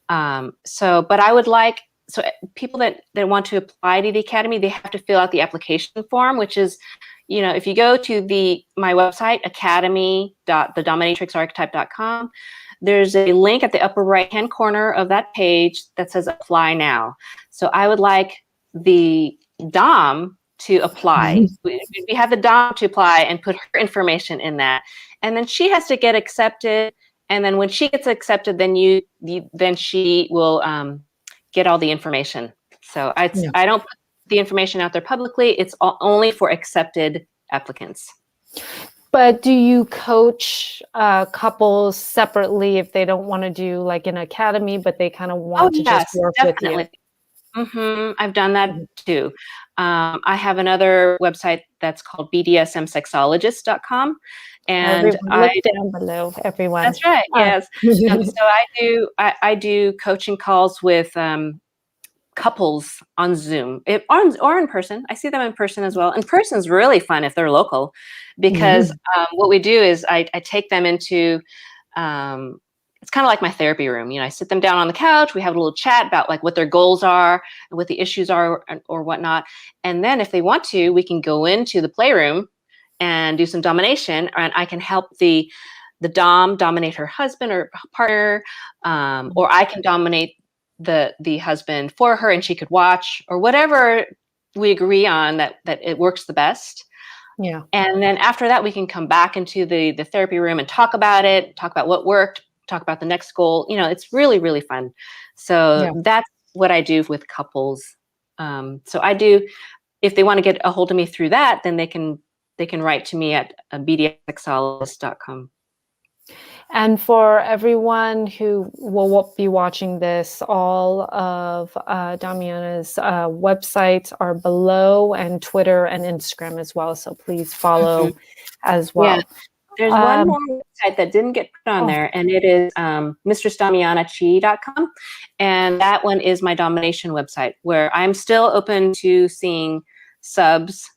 But I would like, so people that want to apply to the academy, they have to fill out the application form, which is, if you go to my website, academy.thedominatrixarchetype.com, there's a link at the upper right-hand corner of that page that says apply now. So I would like the Dom to apply. We have the Dom to apply and put her information in that. And then she has to get accepted. And then when she gets accepted, then then she will get all the information. So I don't put the information out there publicly. It's only for accepted applicants. But do you coach couples separately if they don't want to do like an academy, but they kind of want to just work with you? I've done that too. I have another website that's called BDSM and look down below, everyone. That's right. Yes. So I do coaching calls with couples on Zoom or in person. I see them in person as well. In person is really fun if they're local, because what we do is I take them into, it's kind of like my therapy room. I sit them down on the couch. We have a little chat about like what their goals are and what the issues are or whatnot. And then if they want to, we can go into the playroom and do some domination, and I can help the Dom dominate her husband or partner, or I can dominate the husband for her, and she could watch, or whatever we agree on that it works the best. Yeah. And then after that, we can come back into the therapy room and talk about it, talk about what worked, talk about the next goal. It's really, really fun. So that's what I do with couples. So I do, if they want to get a hold of me through that, then they can write to me at bdsexologist.com. And for everyone who will be watching this, all of Damiana's websites are below, and Twitter and Instagram as well. So please follow as well. Yeah. There's one more website that didn't get put on there, and it is mistressdamianachi.com. And that one is my domination website, where I'm still open to seeing subs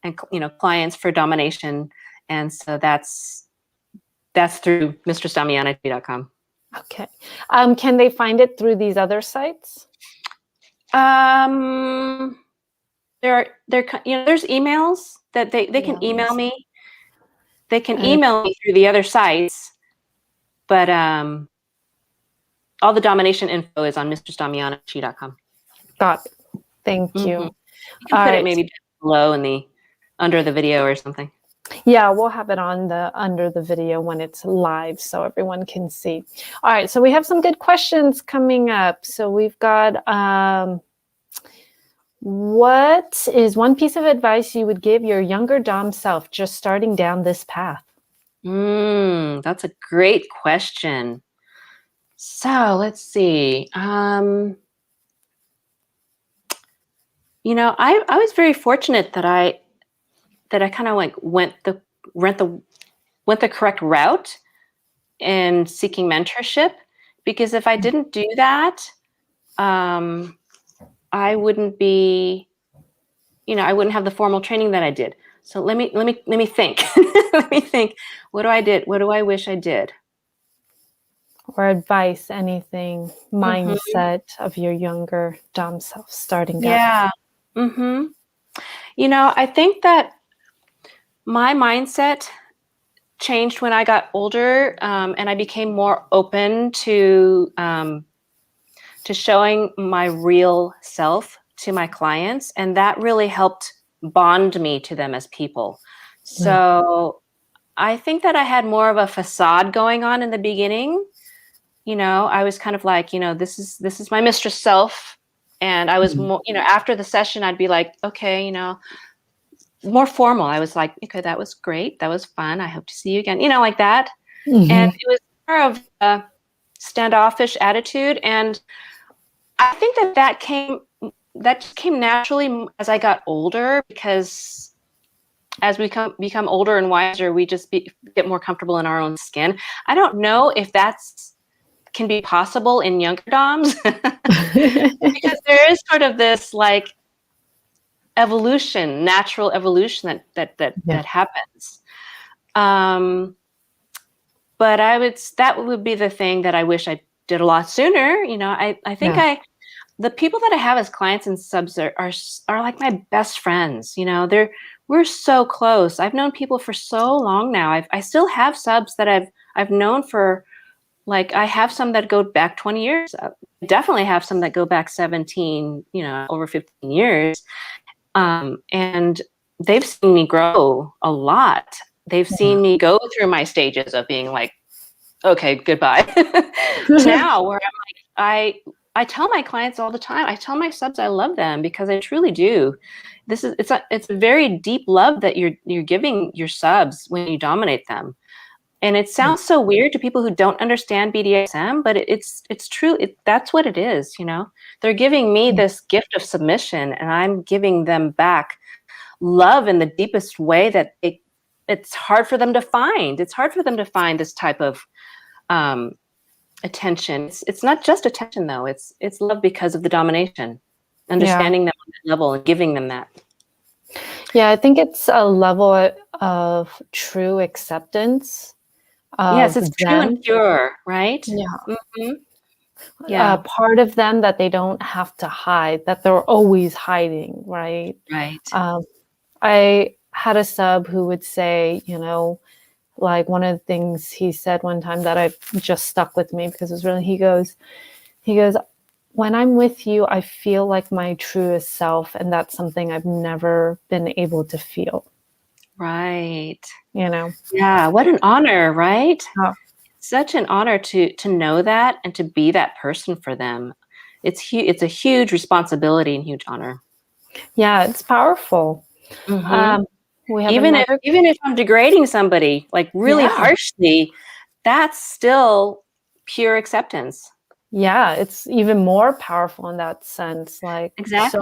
and clients for domination. And so that's through mistressdamianachi.com. Okay. Can they find it through these other sites? There's emails that they can email me. They can email me through the other sites, but all the domination info is on mistressdamianachi.com. Got it. Thank you. You can All put it right. maybe below in the under the video or something. Yeah, we'll have it on the under the video when it's live so everyone can see. All right, so we have some good questions coming up. So we've got what is one piece of advice you would give your younger Dom self just starting down this path? That's a great question. So let's see. You know, I was very fortunate that I kind of like went the correct route in seeking mentorship, because if I didn't do that, I wouldn't be, I wouldn't have the formal training that I did. So let me think. Let me think. What do I wish I did? Or advice, anything, mindset of your younger Dom self starting down. Yeah. You know, I think that my mindset changed when I got older, and I became more open to showing my real self to my clients, and that really helped bond me to them as people. So I think that I had more of a facade going on in the beginning. You know, I was kind of like, this is my mistress self, and I was more, after the session, I'd be like, okay, more formal. I was like, okay, that was great. That was fun. I hope to see you again. Like that. And it was more of a standoffish attitude. And I think that came naturally as I got older, because as we become older and wiser, we just get more comfortable in our own skin. I don't know if can be possible in younger Doms, because there is sort of this like evolution, natural evolution that happens. But that would be the thing that I wish I did a lot sooner. I think the people that I have as clients and subs are like my best friends. We're so close. I've known people for so long now. I still have subs that I've known for, like, I have some that go back 20 years. I definitely have some that go back 17, over 15 years. And they've seen me grow a lot. They've seen me go through my stages of being like, okay, goodbye. Now where I'm like, I tell my clients all the time, I tell my subs I love them, because I truly do. It's a very deep love that you're giving your subs when you dominate them. And it sounds so weird to people who don't understand BDSM, but it's true. That's what it is. They're giving me this gift of submission, and I'm giving them back love in the deepest way that it's hard for them to find. It's hard for them to find this type of attention. It's not just attention, though. It's love because of the domination, understanding them on that level and giving them that. Yeah, I think it's a level of true acceptance. Yes, it's true and pure, right? Yeah. Part of them that they don't have to hide, that they're always hiding, right? Right. I had a sub who would say, like, one of the things he said one time that I just stuck with me, because it was really, he goes, when I'm with you, I feel like my truest self, and that's something I've never been able to feel. Right. Yeah, what an honor, right? Oh. Such an honor to know that and to be that person for them. It's a huge responsibility and huge honor. Yeah, it's powerful. We have even if I'm degrading somebody like really harshly, that's still pure acceptance. Yeah, it's even more powerful in that sense. Like, exactly.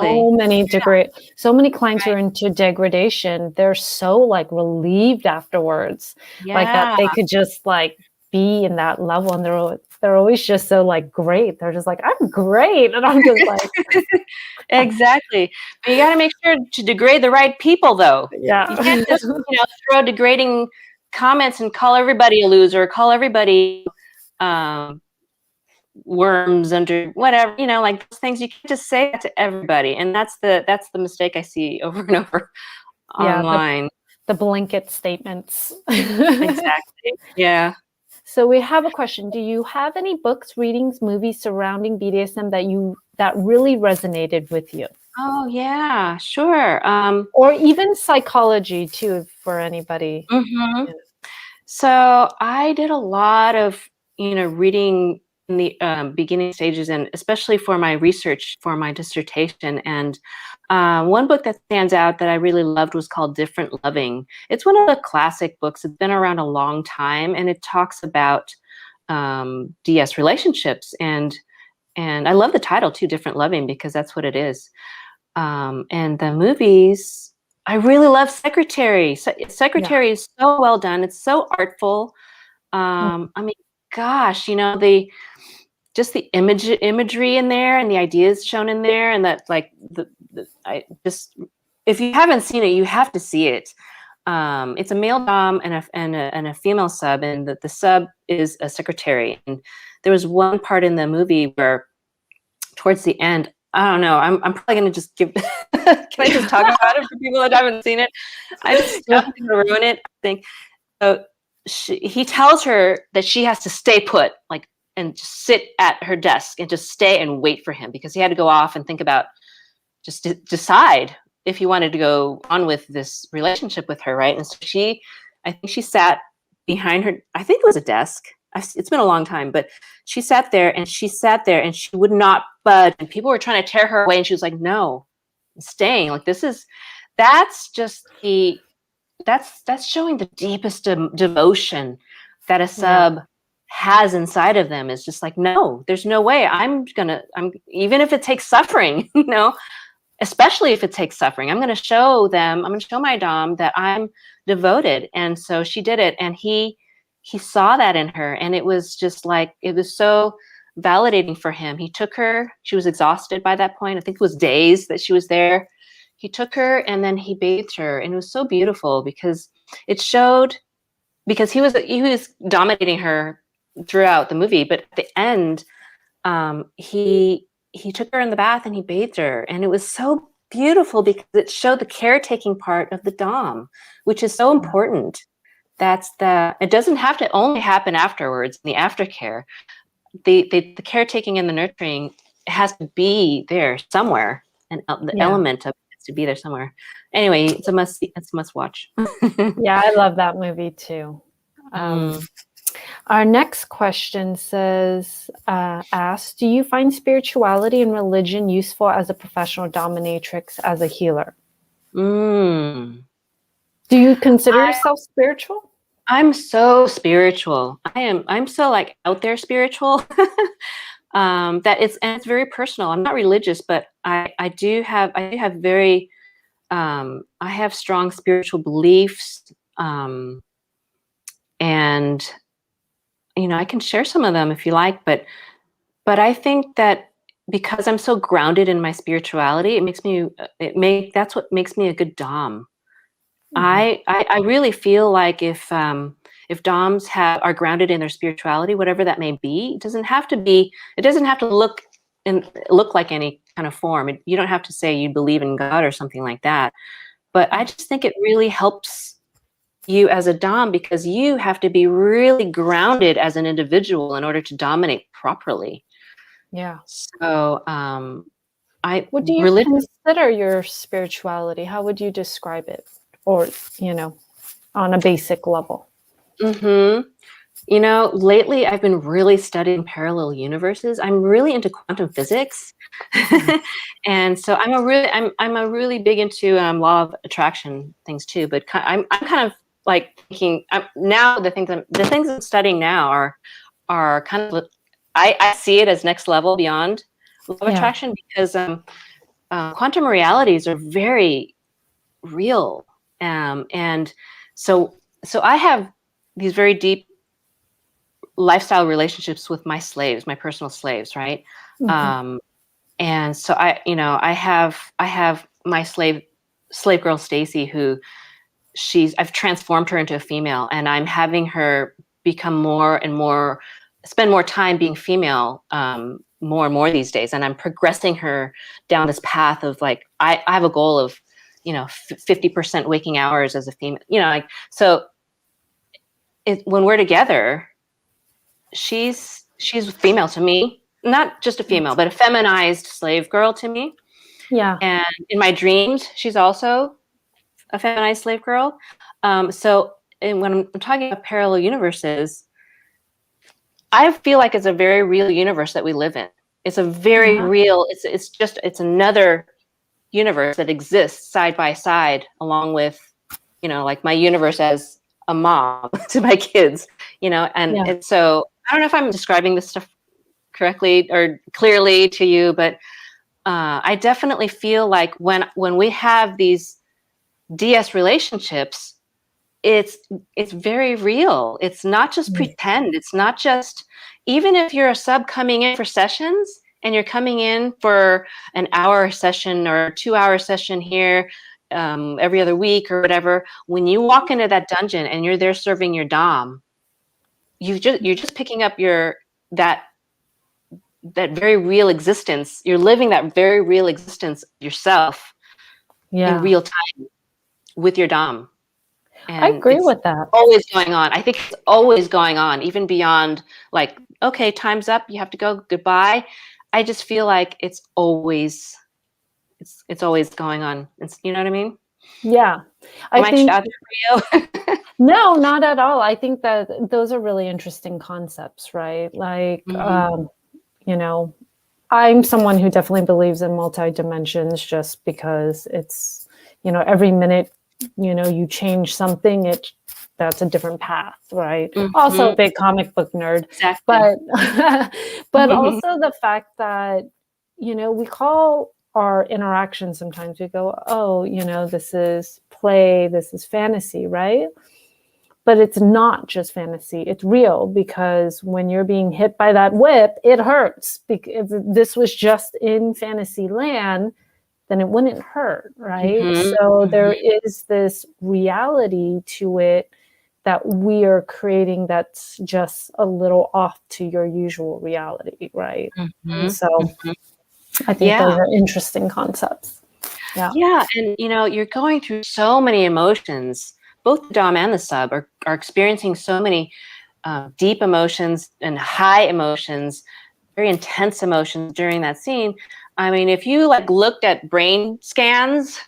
So many clients are into degradation. They're so like relieved afterwards, like that they could just like be in that level, and they're always just so like great. They're just like, I'm great, and I'm just like, exactly. But you got to make sure to degrade the right people, though. Yeah, you can't just throw degrading comments and call everybody a loser, call everybody worms under whatever, like those things. You can't just say that to everybody, and that's the mistake I see over and over online. The blanket statements. Exactly. Yeah. So we have a question. Do you have any books, readings, movies surrounding BDSM that you that really resonated with you? Oh yeah, sure. Or even psychology too, for anybody. Mhm. Yeah. So I did a lot of, reading in the beginning stages, and especially for my research for my dissertation. And one book that stands out that I really loved was called Different Loving. It's one of the classic books. It's been around a long time, and it talks about DS relationships. And I love the title too, Different Loving, because that's what it is. And the movies, I really love Secretary. Yeah. Secretary is so well done. It's so artful. Mhm. I mean, gosh, the just the imagery in there and the ideas shown in there, and that like I just, if you haven't seen it, you have to see it. It's a male dom and a female sub, and the sub is a secretary. And there was one part in the movie where towards the end, I don't know. I'm probably gonna just give. Can I just talk about it for people that haven't seen it? I just Yeah. don't think to ruin it. I think so. He tells her that she has to stay put, like, and just sit at her desk and just stay and wait for him, because he had to go off and think about, just to decide if he wanted to go on with this relationship with her, right? And so I think she sat behind her. I think it was a desk. It's been a long time, but she sat there and she would not budge. And people were trying to tear her away, and she was like, "No, I'm staying." Like, that's just that's showing the deepest devotion that a Yeah. sub has inside of them. Is just like, no, there's no way. I'm even if it takes suffering, especially if it takes suffering, I'm going to show my dom that I'm devoted. And so she did it, and he saw that in her, and it was just like, it was so validating for him. He took her. She was exhausted by that point. I think it was days that she was there. He took her, and then he bathed her, and it was so beautiful, because it showed, because he was dominating her throughout the movie, but at the end, he took her in the bath and he bathed her, and it was so beautiful, because it showed the caretaking part of the dom, which is so important. It doesn't have to only happen afterwards in the aftercare. The caretaking and the nurturing has to be there somewhere, and the Yeah. element of it has to be there somewhere. Anyway, it's a must watch. Yeah, I love that movie too. Our next question asks, do you find spirituality and religion useful as a professional dominatrix, as a healer? Mm. Do you consider yourself spiritual? I'm so spiritual. I'm so like out there spiritual. That it's very personal. I'm not religious, but I do have very I have strong spiritual beliefs. And I can share some of them if you like, but I think that because I'm so grounded in my spirituality, that's what makes me a good dom. I really feel like if DOMs are grounded in their spirituality, whatever that may be, it doesn't have to look like any kind of form. You don't have to say you believe in God or something like that. But I just think it really helps you as a dom, because you have to be really grounded as an individual in order to dominate properly. Yeah. So what do you consider your spirituality? How would you describe it? Or, on a basic level? Lately I've been really studying parallel universes. I'm really into quantum physics. And so I'm a really big into law of attraction things too, but I'm kind of like thinking now the things I'm studying now are kind of, I see it as next level beyond law of attraction, because quantum realities are very real. And so I have these very deep lifestyle relationships with my slaves, my personal slaves, right? And so I have my slave girl Stacy, who I've transformed her into a female, and I'm having her become spend more time being female, more and more these days. And I'm progressing her down this path of, like, I have a goal of 50% waking hours as a female, so when we're together, she's female to me, not just a female, but a feminized slave girl to me. Yeah. And in my dreams, she's also a feminized slave girl. And when I'm talking about parallel universes, I feel like it's a very real universe that we live in. It's a very real, it's another universe that exists side by side, along with, like my universe as a mom to my kids, and so I don't know if I'm describing this stuff correctly or clearly to you, but I definitely feel like when we have these DS relationships, it's very real. It's not just pretend. It's not just, even if you're a sub coming in for sessions and you're coming in for an hour session or 2-hour session here every other week or whatever, when you walk into that dungeon and you're there serving your dom, you're just picking up that very real existence. You're living that very real existence yourself in real time with your dom. And I agree with that. Always going on. I think it's always going on, even beyond like, okay, time's up, you have to go, goodbye. I just feel like it's always going on. You know what I mean? Yeah. Am I too out there for you? No, not at all. I think that those are really interesting concepts, right? Like, I'm someone who definitely believes in multi-dimensions, just because it's, every minute, you change something, that's a different path, right? Also a big comic book nerd. Exactly. But also the fact that, we call our interactions, sometimes we go, oh, this is play, this is fantasy, right? But it's not just fantasy, it's real, because when you're being hit by that whip, it hurts. If this was just in fantasy land, then it wouldn't hurt, right? So there is this reality to it that we are creating that's just a little off to your usual reality, right? And so I think those are interesting concepts. Yeah, and you're going through so many emotions. Both the dom and the sub are experiencing so many deep emotions and high emotions, very intense emotions during that scene. I mean, if you looked at brain scans,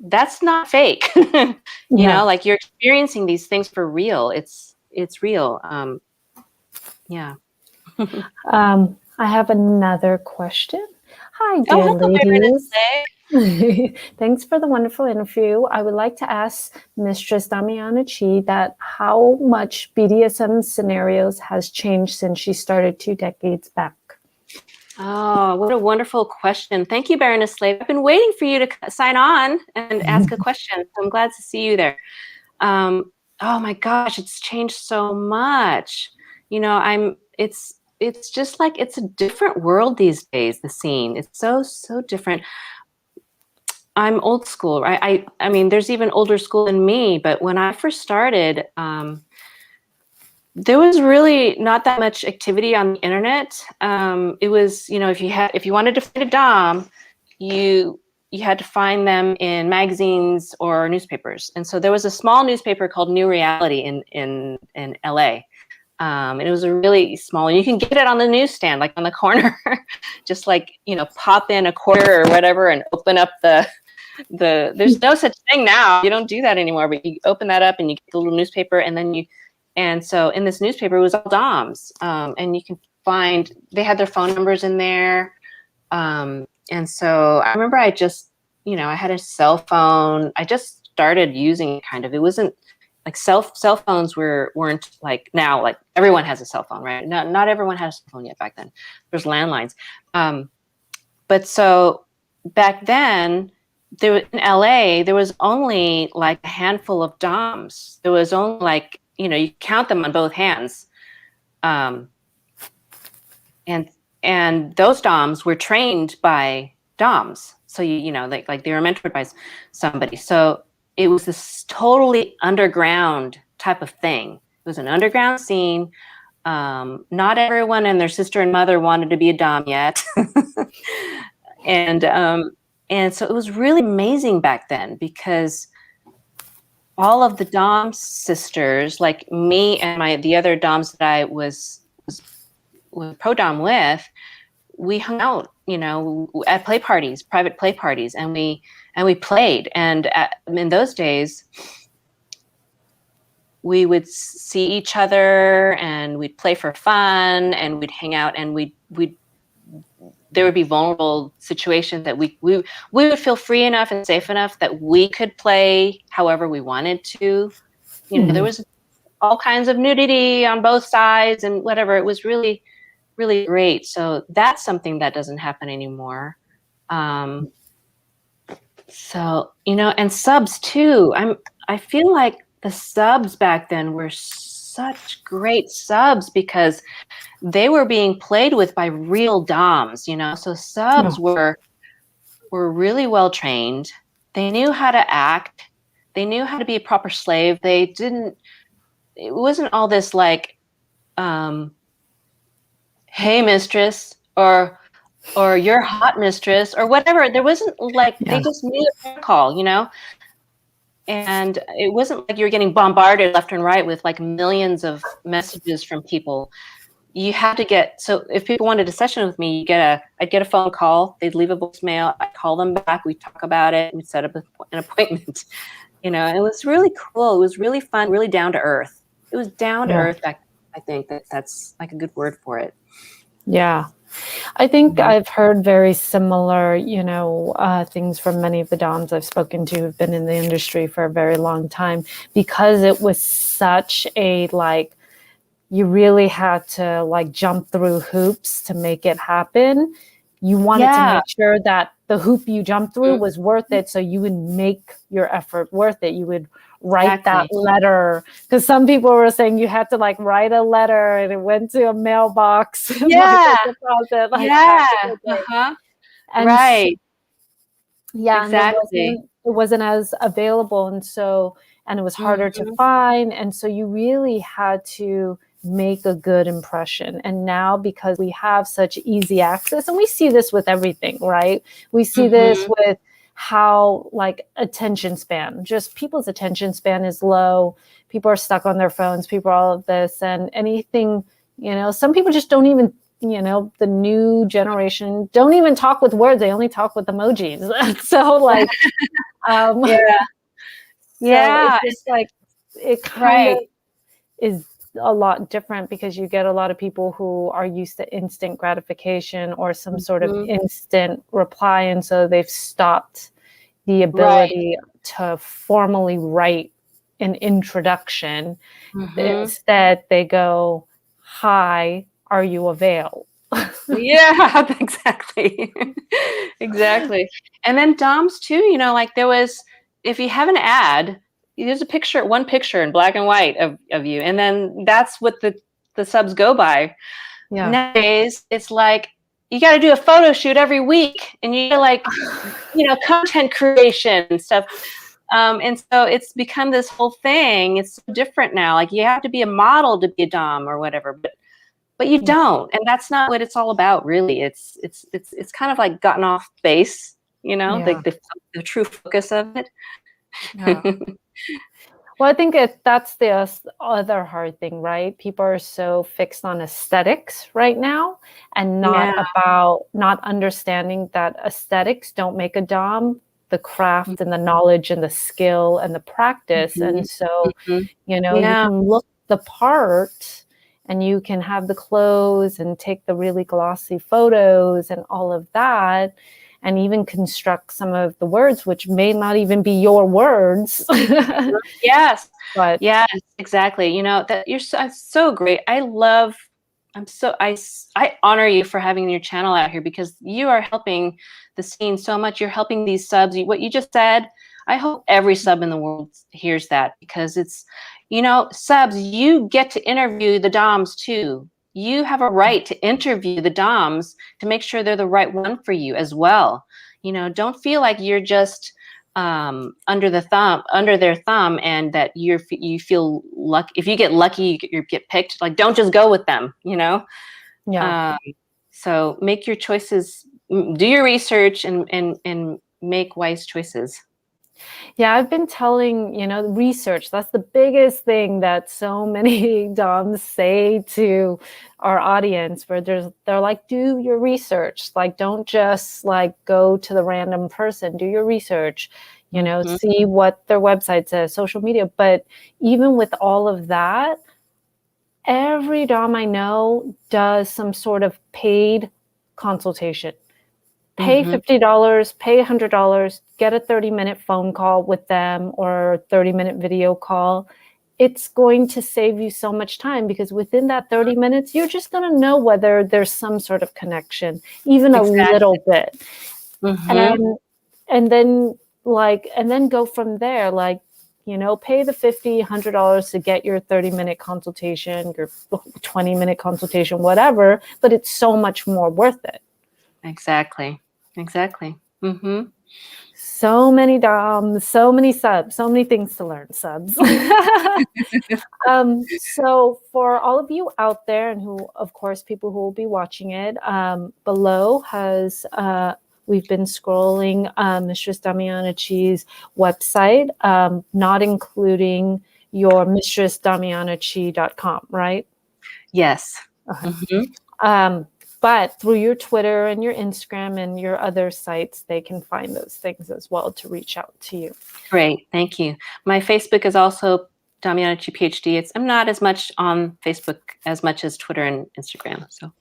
that's not fake. Like you're experiencing these things for real. It's real. Yeah. I have another question. Hi, dear ladies. Thanks for the wonderful interview. I would like to ask Mistress Damiana Chi that how much BDSM scenarios has changed since she started 2 decades back. Oh, what a wonderful question. Thank you, Baroness Slave. I've been waiting for you to sign on and ask a question. So I'm glad to see you there. Oh my gosh, it's changed so much. It's just like, it's a different world these days, the scene. It's so different. I'm old school, right? I mean, there's even older school in me, but when I first started, there was really not that much activity on the internet. It was, if you wanted to find a dom, you had to find them in magazines or newspapers. And so there was a small newspaper called New Reality in LA. And it was a really small, and you can get it on the newsstand, like on the corner, just pop in a quarter or whatever and open up there's no such thing now. You don't do that anymore, but you open that up and you get the little newspaper, and so in this newspaper, it was all doms. And you can find, they had their phone numbers in there. And so I remember I just, I had a cell phone. I just started using it kind of. It wasn't like cell phones weren't like now, like everyone has a cell phone, right? Not everyone had a cell phone yet back then. There's landlines. But so back then, in LA, there was only like a handful of doms. There was only you count them on both hands. And those doms were trained by doms. So, they were mentored by somebody. So it was this totally underground type of thing. It was an underground scene. Not everyone and their sister and mother wanted to be a dom yet. And so it was really amazing back then, because all of the dom sisters, like me and the other doms that I was pro dom with, we hung out, you know, at play parties, private play parties, and we played. And in those days, we would see each other and we'd play for fun and we'd hang out, and there would be vulnerable situations that we would feel free enough and safe enough that we could play however we wanted to. You know, there was all kinds of nudity on both sides and whatever. It was really, really great. So that's something that doesn't happen anymore. So, you know, and subs too. I feel like the subs back then were such great subs because they were being played with by real doms, you know. So subs were really well trained. They knew how to act. They knew how to be a proper slave. It wasn't all this like, hey mistress, or you're hot mistress, or whatever. There wasn't like, they just knew the protocol, you know. And it wasn't like you were getting bombarded left and right with like millions of messages from people. You had to get, so if people wanted a session with me, I'd get a phone call, they'd leave a voicemail, I'd call them back, we'd talk about it, we'd set up an appointment, you know. And it was really cool. It was really fun, really down to earth. It was down to earth back. I think that's like a good word for it. Yeah. I think I've heard very similar, you know, things from many of the doms I've spoken to who've been in the industry for a very long time, because it was such a, like, you really had to like jump through hoops to make it happen. You wanted to make sure that the hoop you jumped through was worth it. So you would make your effort worth it. You would write that letter, because some people were saying you had to like write a letter and it went to a mailbox. Yeah. Deposit, like, And right. Exactly. And it wasn't as available. And so, and it was harder to find. And so you really had to make a good impression. And now, because we have such easy access, and we see this with everything, right? We see this with how, like, attention span, just people's attention span is low. People are stuck on their phones, people are all of this, and anything, you know, some people just don't even, you know, the new generation don't even talk with words. They only talk with emojis. So like, so it's just like, it kind of is a lot different, because you get a lot of people who are used to instant gratification or some sort of instant reply. And so they've stopped the ability to formally write an introduction. Instead, they go, hi, are you available? Yeah, exactly. Exactly. And then DOMs too, you know, like there was, if you have an ad, there's one picture in black and white of you. And then that's what the subs go by. Yeah. Nowadays, it's like, you got to do a photo shoot every week, and you like, you know, content creation and stuff. And so it's become this whole thing. It's so different now. Like, you have to be a model to be a dom or whatever, but you don't. And that's not what it's all about, really. It's kind of like gotten off base, you know, the true focus of it. Yeah. Well, I think that's the other hard thing, right? People are so fixed on aesthetics right now, and not understanding that aesthetics don't make a dom. The craft and the knowledge and the skill and the practice. And so, you know, you can look the part and you can have the clothes and take the really glossy photos and all of that, and even construct some of the words, which may not even be your words. Yes. But yes, exactly. You know, that you're so great. I honor you for having your channel out here, because you are helping the scene so much. You're helping these subs. What you just said, I hope every sub in the world hears that, because it's, you know, subs, you get to interview the doms too. You have a right to interview the doms to make sure they're the right one for you as well. You know, don't feel like you're just under their thumb, and that you feel lucky. If you get lucky, you get picked. Like, don't just go with them, you know? Yeah. So make your choices, do your research, and make wise choices. Yeah, I've been telling, research, that's the biggest thing that so many DOMs say to our audience, where they're like, do your research. Like, don't just like go to the random person, do your research, see what their website says, social media. But even with all of that, every DOM I know does some sort of paid consultation. Pay $50, pay $100, get a 30-minute phone call with them or a 30-minute video call. It's going to save you so much time, because within that 30 minutes, you're just going to know whether there's some sort of connection, even a little bit. And then go from there. Like, pay the $50, $100 to get your 30-minute consultation, your 20-minute consultation, whatever, but it's so much more worth it. Exactly. So many DOMs, so many subs, so many things to learn, subs. So for all of you out there, and who, of course, people who will be watching it, below has, we've been scrolling Mistress Damiana Chi's website, not including your mistressdamianachi.com, right? Yes. But through your Twitter and your Instagram and your other sites, they can find those things as well to reach out to you. Great, thank you. My Facebook is also Damiana Chi, Ph.D. I'm not as much on Facebook as much as Twitter and Instagram. So,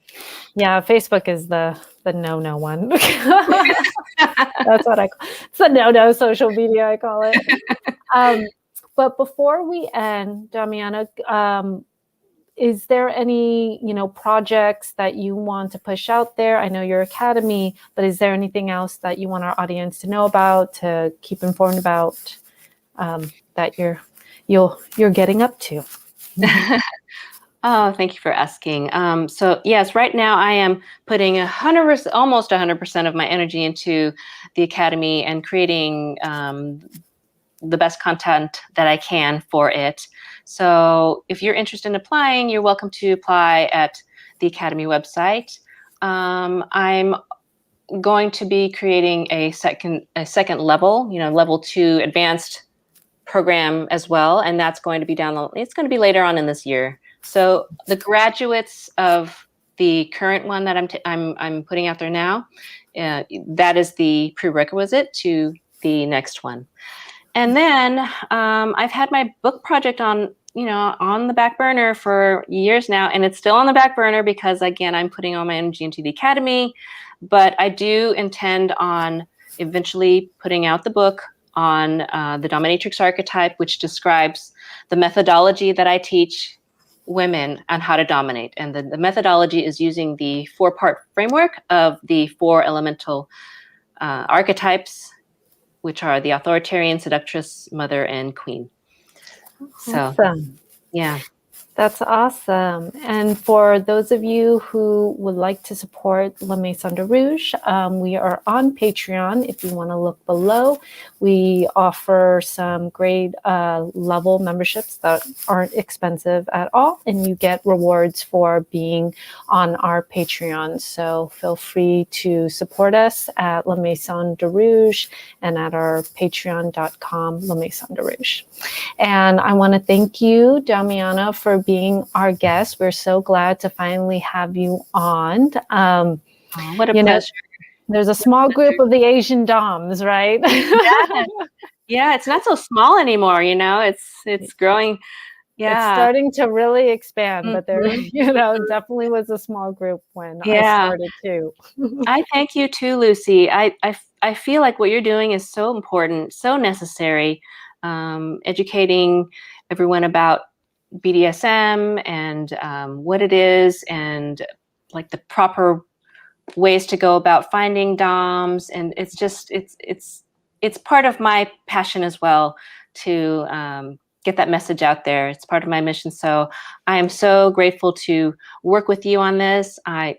yeah, Facebook is the no one. That's what I call it. It's the no social media, I call it. But before we end, Damiana, is there any, projects that you want to push out there? I know your academy, but is there anything else that you want our audience to know about, to keep informed about, that you're getting up to? Oh, thank you for asking. So yes, right now I am putting almost 100% of my energy into the academy and creating the best content that I can for it. So if you're interested in applying, you're welcome to apply at the academy website. I'm going to be creating a second level, level 2 advanced program as well, and that's going to be it's going to be later on in this year. So the graduates of the current one that I'm putting out there now, that is the prerequisite to the next one. And then I've had my book project on the back burner for years now, and it's still on the back burner because, again, I'm putting all my energy into the academy. But I do intend on eventually putting out the book on the Dominatrix archetype, which describes the methodology that I teach women on how to dominate. And the methodology is using the 4-part framework of the 4 elemental archetypes, which are the authoritarian, seductress, mother, and queen. So, awesome. Yeah. That's awesome. And for those of you who would like to support La Maison de Rouge, we are on Patreon. If you want to look below, we offer some great level memberships that aren't expensive at all, and you get rewards for being on our Patreon. So feel free to support us at La Maison de Rouge and at our patreon.com, La Maison de Rouge. And I want to thank you, Damiana, for being our guest. We're so glad to finally have you on. What a pleasure. There's a small group of the Asian DOMs, right? Yeah, it's not so small anymore, it's growing. Yeah. It's starting to really expand, but there, definitely was a small group when I started too. I thank you too, Lucy. I feel like what you're doing is so important, so necessary, educating everyone about BDSM and what it is, and like the proper ways to go about finding DOMs. And it's just it's part of my passion as well to get that message out there. It's part of my mission. So I am so grateful to work with you on this. I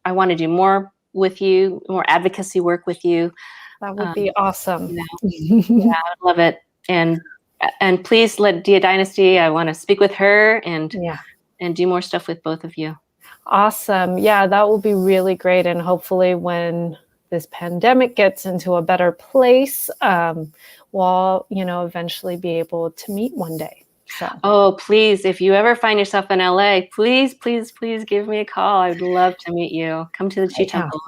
want to do more with you, more advocacy work with you. That would be awesome. Yeah, I would love it. And please let Dia Dynasty, I want to speak with her and do more stuff with both of you. Awesome. Yeah, that will be really great. And hopefully when this pandemic gets into a better place, we'll, eventually be able to meet one day. So. Oh, please, if you ever find yourself in LA, please, please, please give me a call. I would love to meet you. Come to the Chi Temple.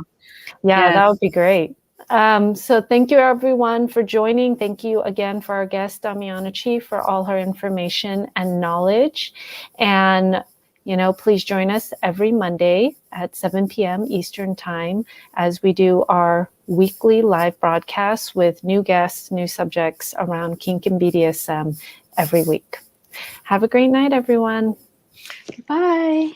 Yeah, Yes. that would be great. So thank you, everyone, for joining. Thank you again for our guest, Damiana Chi, for all her information and knowledge. And, please join us every Monday at 7 p.m. Eastern Time as we do our weekly live broadcasts with new guests, new subjects around kink and BDSM every week. Have a great night, everyone. Goodbye.